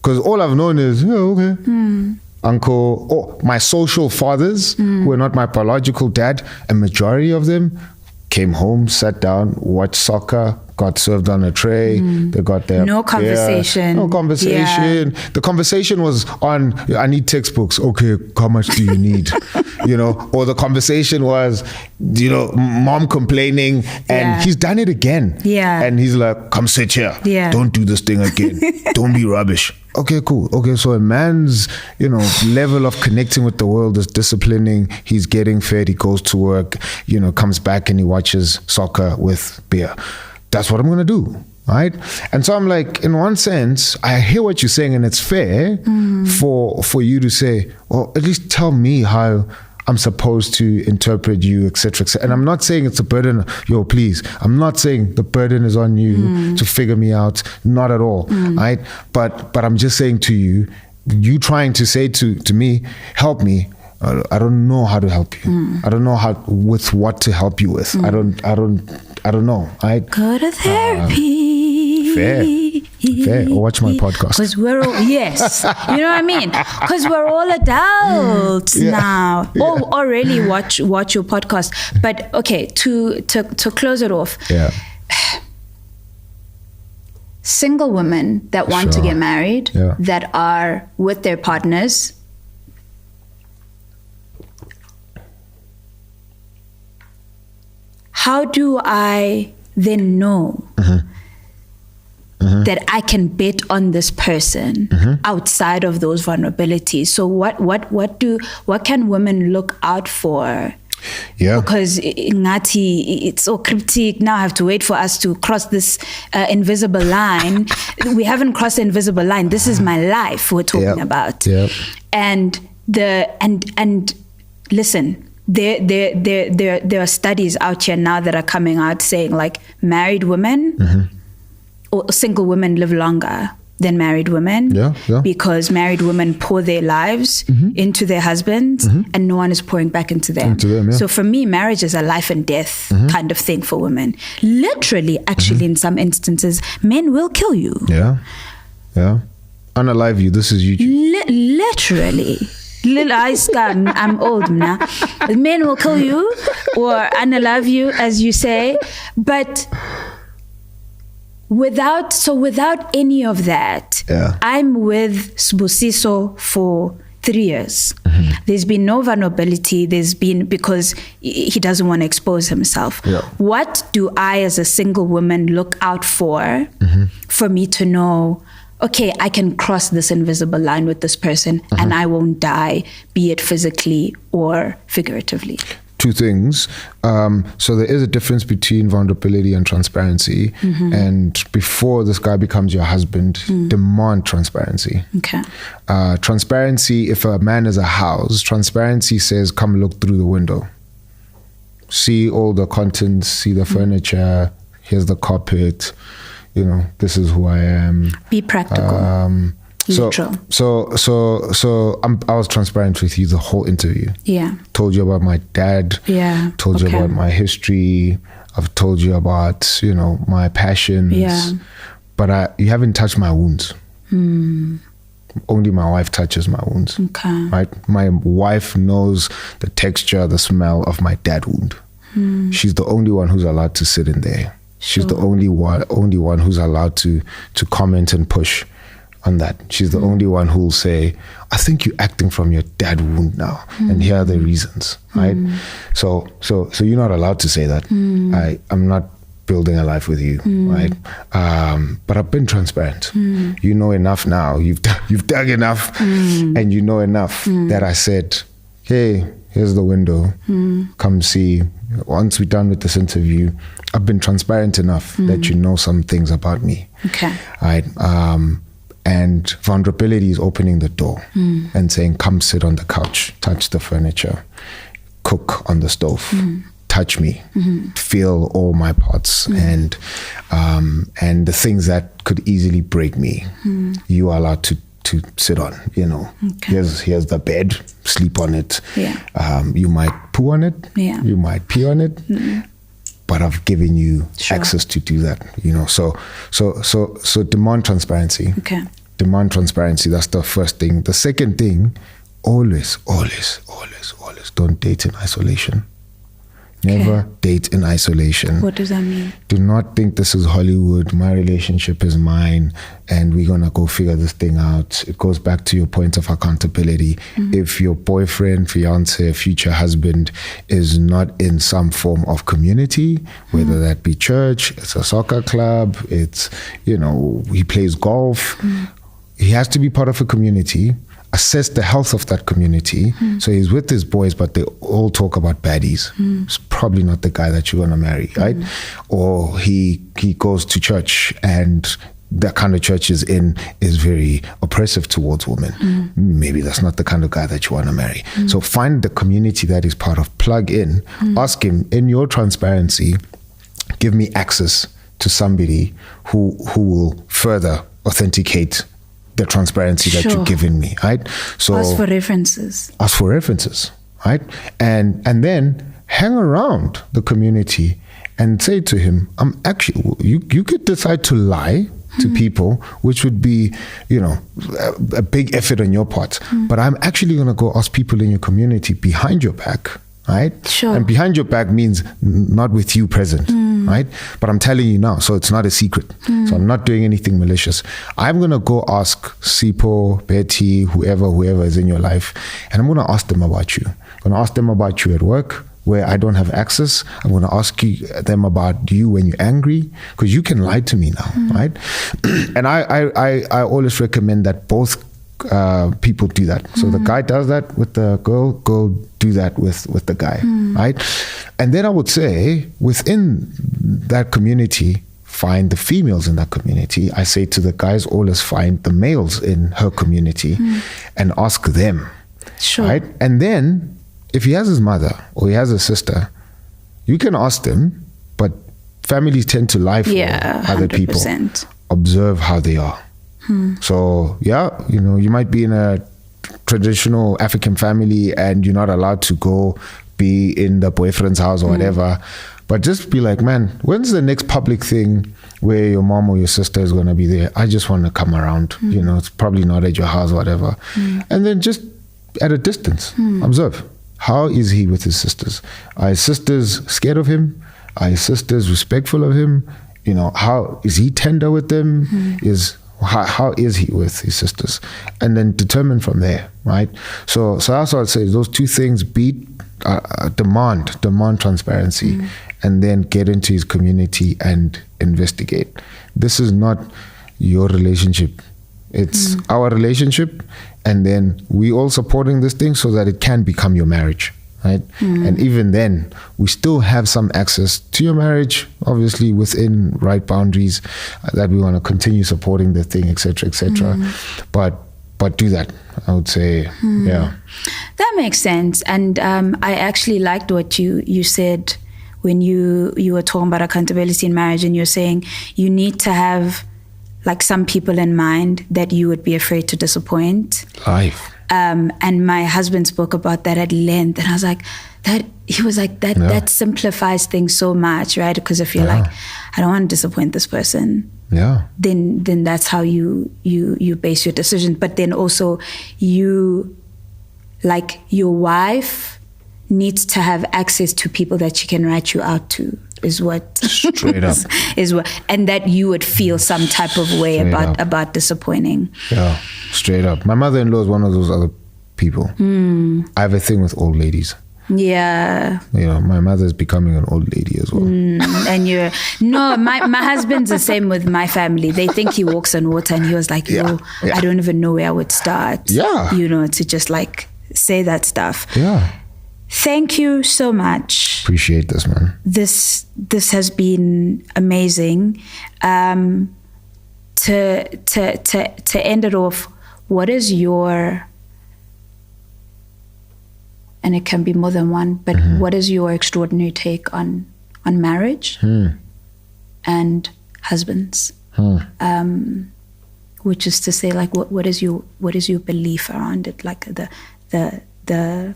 [SPEAKER 2] Because all I've known is, oh, okay. Uncle, my social fathers, who are not my biological dad, a majority of them came home, sat down, watched soccer, got served on a tray. They got their
[SPEAKER 1] no conversation.
[SPEAKER 2] No conversation. Yeah. The conversation was on, I need textbooks. Okay, how much do you need? Or the conversation was, mom complaining, and he's done it again.
[SPEAKER 1] Yeah.
[SPEAKER 2] And he's like, come sit here.
[SPEAKER 1] Yeah.
[SPEAKER 2] Don't do this thing again. Don't be rubbish. Okay, cool. Okay, so a man's, level of connecting with the world is disciplining. He's getting fed. He goes to work, comes back and he watches soccer with beer. That's what I'm going to do, right? And so I'm like, in one sense, I hear what you're saying, and it's fair for you to say, well, at least tell me how I'm supposed to interpret you, etc., etc. And I'm not saying it's a burden. Please. I'm not saying the burden is on you to figure me out. Not at all, right? But I'm just saying to you, you trying to say to me, help me. I don't know how to help you. I don't know with what to help you with. I don't know.
[SPEAKER 1] Go to therapy.
[SPEAKER 2] Fair. Or watch my podcast.
[SPEAKER 1] Because we're all, yes. You know what I mean? Because we're all adults now. Yeah. Or really watch your podcast. But okay, to close it off.
[SPEAKER 2] Yeah.
[SPEAKER 1] Single women that want to get married, that are with their partners, how do I then know that I can bet on this person outside of those vulnerabilities? So what can women look out for?
[SPEAKER 2] Yeah.
[SPEAKER 1] Because it's so cryptic. Now I have to wait for us to cross this invisible line. We haven't crossed the invisible line. This is my life we're talking about.
[SPEAKER 2] Yep.
[SPEAKER 1] And listen, there are studies out here now that are coming out saying like married women or single women live longer than married women, because married women pour their lives into their husbands and no one is pouring back into them. So for me, marriage is a life and death kind of thing for women. Literally, actually, in some instances, men will kill you.
[SPEAKER 2] Yeah. Unalive you. This is YouTube.
[SPEAKER 1] Literally. I'm old now. Men will kill you or unalive you, as you say, but without any of that, I'm with Sbusiso for 3 years. There's been no vulnerability. There's been, because he doesn't want to expose himself. What do I as a single woman look out for me to know, okay, I can cross this invisible line with this person and I won't die, be it physically or figuratively?
[SPEAKER 2] Two things. So there is a difference between vulnerability and transparency. And before this guy becomes your husband, demand transparency.
[SPEAKER 1] Okay.
[SPEAKER 2] Transparency, if a man is a house, transparency says, come look through the window. See all the contents, see the furniture, here's the carpet, this is who I am.
[SPEAKER 1] Be practical. Literal.
[SPEAKER 2] So I was transparent with you the whole interview.
[SPEAKER 1] Yeah.
[SPEAKER 2] Told you about my dad.
[SPEAKER 1] Yeah.
[SPEAKER 2] Told you about my history. I've told you about, my passions.
[SPEAKER 1] Yeah.
[SPEAKER 2] But you haven't touched my wounds. Only my wife touches my wounds.
[SPEAKER 1] Okay.
[SPEAKER 2] Right? My wife knows the texture, the smell of my dad wound. She's the only one who's allowed to sit in there. She's the only one who's allowed to comment and push on that. She's the only one who'll say, I think you're acting from your dad wound now, and here are the reasons, right? So you're not allowed to say that. I'm not building a life with you, right? But I've been transparent. You know enough now. You've dug enough, and you know enough that I said, hey, here's the window. Come see. Once we're done with this interview, I've been transparent enough that you know some things about me.
[SPEAKER 1] Okay.
[SPEAKER 2] Right. And vulnerability is opening the door and saying, come sit on the couch, touch the furniture, cook on the stove. Touch me, feel all my parts, and the things that could easily break me, you are allowed to sit on. You know, here's the bed, sleep on it. You might poo on it, you might pee on it, but I've given you access to do that. You know, so demand transparency.
[SPEAKER 1] Okay,
[SPEAKER 2] demand transparency. That's the first thing. The second thing, always don't date in isolation. Never date in isolation.
[SPEAKER 1] What does that mean?
[SPEAKER 2] Do not think this is Hollywood. My relationship is mine and we're going to go figure this thing out. It goes back to your point of accountability. If your boyfriend, fiance, future husband is not in some form of community, whether that be church, it's a soccer club, it's, you know, he plays golf, he has to be part of a community. Assess the health of that community. So he's with his boys, but they all talk about baddies. It's probably not the guy that you're gonna marry, right? Or he goes to church and the kind of church is in is very oppressive towards women. Maybe that's not the kind of guy that you wanna marry. So find the community that he's part of, plug in, ask him in your transparency, give me access to somebody who will further authenticate the transparency that you've given me, right? So
[SPEAKER 1] ask for references,
[SPEAKER 2] right? And then hang around the community and say to him, I'm actually, you could decide to lie to people, which would be, you know, a big effort on your part. But I'm actually going to go ask people in your community behind your back, right? And behind your back means not with you present, right? But I'm telling you now, so it's not a secret. So I'm not doing anything malicious. I'm going to go ask Sipo, Betty, whoever is in your life, and I'm going to ask them about you. I'm going to ask them about you at work, where I don't have access. I'm going to ask them about you when you're angry, because you can lie to me now, right? And I always recommend that both people do that. So the guy does that with the girl do that with the guy, right? And then I would say within that community, find the females in that community. I say to the guys, always find the males in her community and ask them, right? And then if he has his mother or he has a sister, you can ask them, but families tend to lie for other 100%. People. Observe how they are. So, you know, you might be in a traditional African family and you're not allowed to go be in the boyfriend's house or whatever. But just be like, man, when's the next public thing where your mom or your sister is going to be there? I just want to come around. You know, it's probably not at your house or whatever. And then just at a distance, observe. How is he with his sisters? Are his sisters scared of him? Are his sisters respectful of him? You know, how is he tender with them? How is he with his sisters? And then determine from there, right? So that's what I'd say. Those two things: beat demand transparency, and then get into his community and investigate. This is not your relationship; it's our relationship, and then we all supporting this thing so that it can become your marriage. Right? And even then, we still have some access to your marriage, obviously within right boundaries that we want to continue supporting the thing, etc., etc. But do that, I would say,
[SPEAKER 1] That makes sense. And I actually liked what you said when you were talking about accountability in marriage, and you're saying you need to have like some people in mind that you would be afraid to disappoint.
[SPEAKER 2] Life.
[SPEAKER 1] And my husband spoke about that at length, and I was like, that simplifies things so much, right? Because if you're like, I don't want to disappoint this person, then that's how you base your decision. But then also your wife needs to have access to people that she can write you out to, is what
[SPEAKER 2] straight up
[SPEAKER 1] is what, and that you would feel some type of way about disappointing.
[SPEAKER 2] Straight up. My mother-in-law is one of those other people. I have a thing with old ladies.
[SPEAKER 1] Yeah.
[SPEAKER 2] You know, my mother's becoming an old lady as well.
[SPEAKER 1] And my husband's the same with my family. They think he walks on water, and he was like, I don't even know where I would start.
[SPEAKER 2] Yeah.
[SPEAKER 1] You know, to just like say that stuff.
[SPEAKER 2] Yeah.
[SPEAKER 1] Thank you so much.
[SPEAKER 2] Appreciate this, man.
[SPEAKER 1] This has been amazing. To end it off, what is your, and it can be more than one, but what is your extraordinary take on marriage and husbands? Which is to say, like, what is your belief around it, like the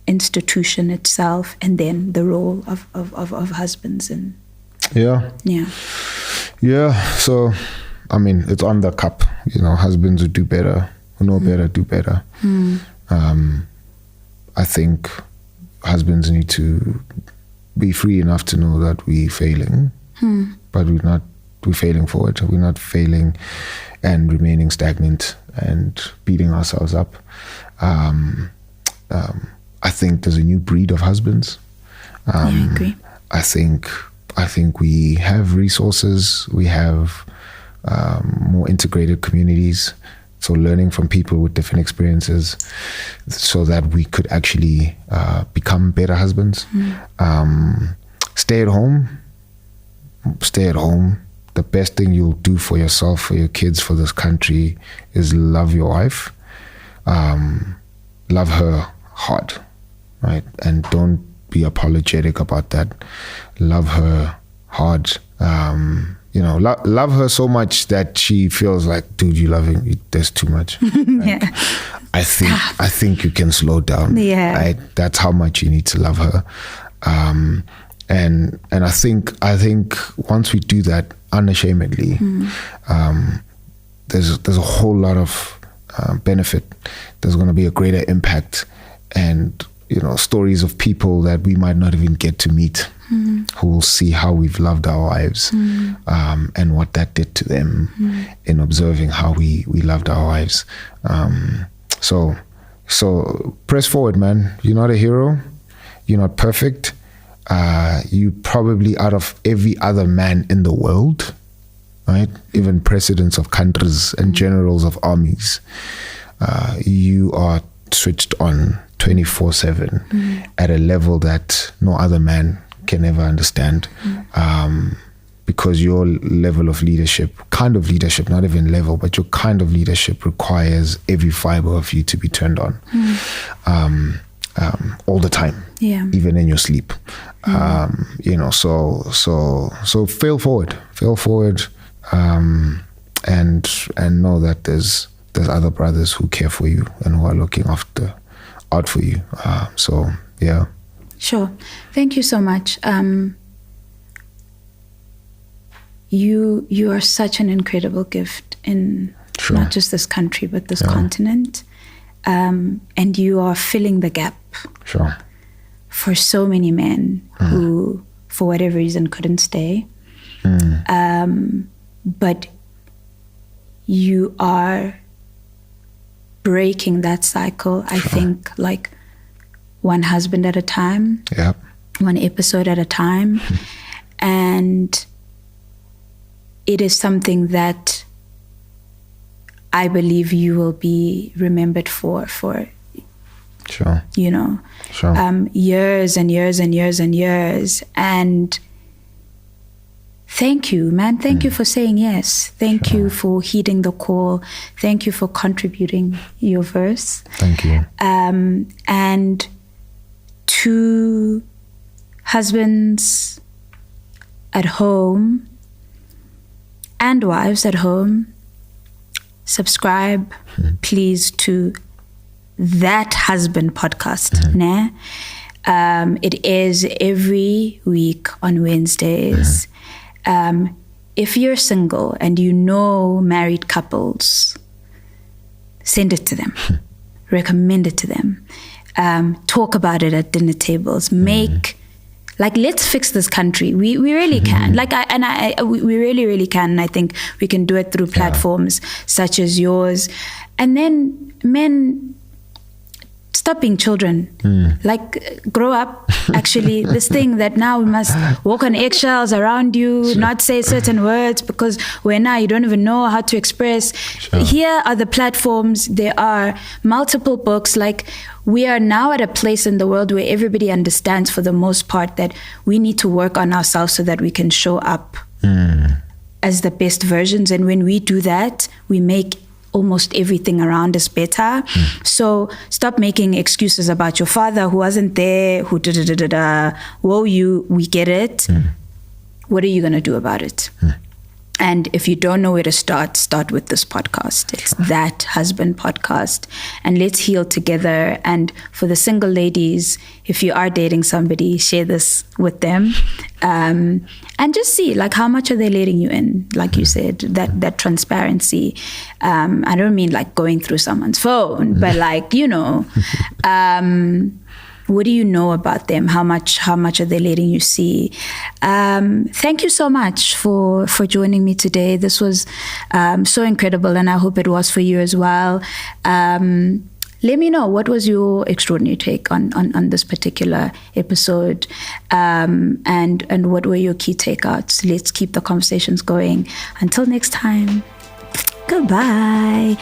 [SPEAKER 1] institution itself, and then the role of husbands and
[SPEAKER 2] yeah. So, I mean, it's on the cup. You know, husbands who do better, who know better, do better. I think husbands need to be free enough to know that we're failing, but we're failing forward. We're not failing and remaining stagnant and beating ourselves up. I think there's a new breed of husbands.
[SPEAKER 1] I agree.
[SPEAKER 2] I think we have resources. We have more integrated communities. So learning from people with different experiences so that we could actually become better husbands. Stay at home. The best thing you'll do for yourself, for your kids, for this country is love your wife. Love her hard, right? And don't be apologetic about that. Love her hard. Love her so much that she feels like, dude, you love him. There's too much. Like, I think you can slow down.
[SPEAKER 1] Yeah.
[SPEAKER 2] Right? That's how much you need to love her. And I think once we do that unashamedly, there's a whole lot of benefit. There's going to be a greater impact, and stories of people that we might not even get to meet, who will see how we've loved our wives, and what that did to them in observing how we loved our wives. So press forward, man. You're not a hero. You're not perfect. You probably, out of every other man in the world, right? Even presidents of countries and generals of armies, you are switched on 24/7 at a level that no other man can ever understand, because your level of leadership, not even level, but your kind of leadership requires every fiber of you to be turned on, all the time, even in your sleep. So fail forward, and know that there's other brothers who care for you and who are looking out for you.
[SPEAKER 1] Sure. Thank you so much. You are such an incredible gift in not just this country, but this continent. And you are filling the gap for so many men who, for whatever reason, couldn't stay. But you are breaking that cycle, I think, like one husband at a time, one episode at a time. And it is something that I believe you will be remembered for years and years and years and years. And thank you, man. Thank you for saying yes. Thank you for heeding the call. Thank you for contributing your verse.
[SPEAKER 2] Thank you.
[SPEAKER 1] And to husbands at home and wives at home, subscribe, please, to That Husband podcast. It is every week on Wednesdays. If you're single and you know married couples, send it to them. Recommend it to them. Talk about it at dinner tables. Let's fix this country. We really can. We really, really can. And I think we can do it through platforms such as yours. And then men,
[SPEAKER 3] stop being children. Like, grow up. Actually, this thing that now we must walk on eggshells around you, not say certain words because now you don't even know how to express. Here are the platforms. There are multiple books. Like, we are now at a place in the world where everybody understands for the most part that we need to work on ourselves so that we can show up as the best versions. And when we do that, we make almost everything around us better. So stop making excuses about your father who wasn't there, who da-da-da-da-da. Whoa, we get it. What are you going to do about it? And if you don't know where to start with this podcast. It's That Husband Podcast. And let's heal together. And for the single ladies, if you are dating somebody, share this with them. And just see, like, how much are they letting you in? Like you said, that transparency. I don't mean like going through someone's phone, but like, what do you know about them? How much are they letting you see? Thank you so much for joining me today. This was so incredible, and I hope it was for you as well. Let me know, what was your extraordinary take on this particular episode, and what were your key takeouts? Let's keep the conversations going. Until next time, goodbye.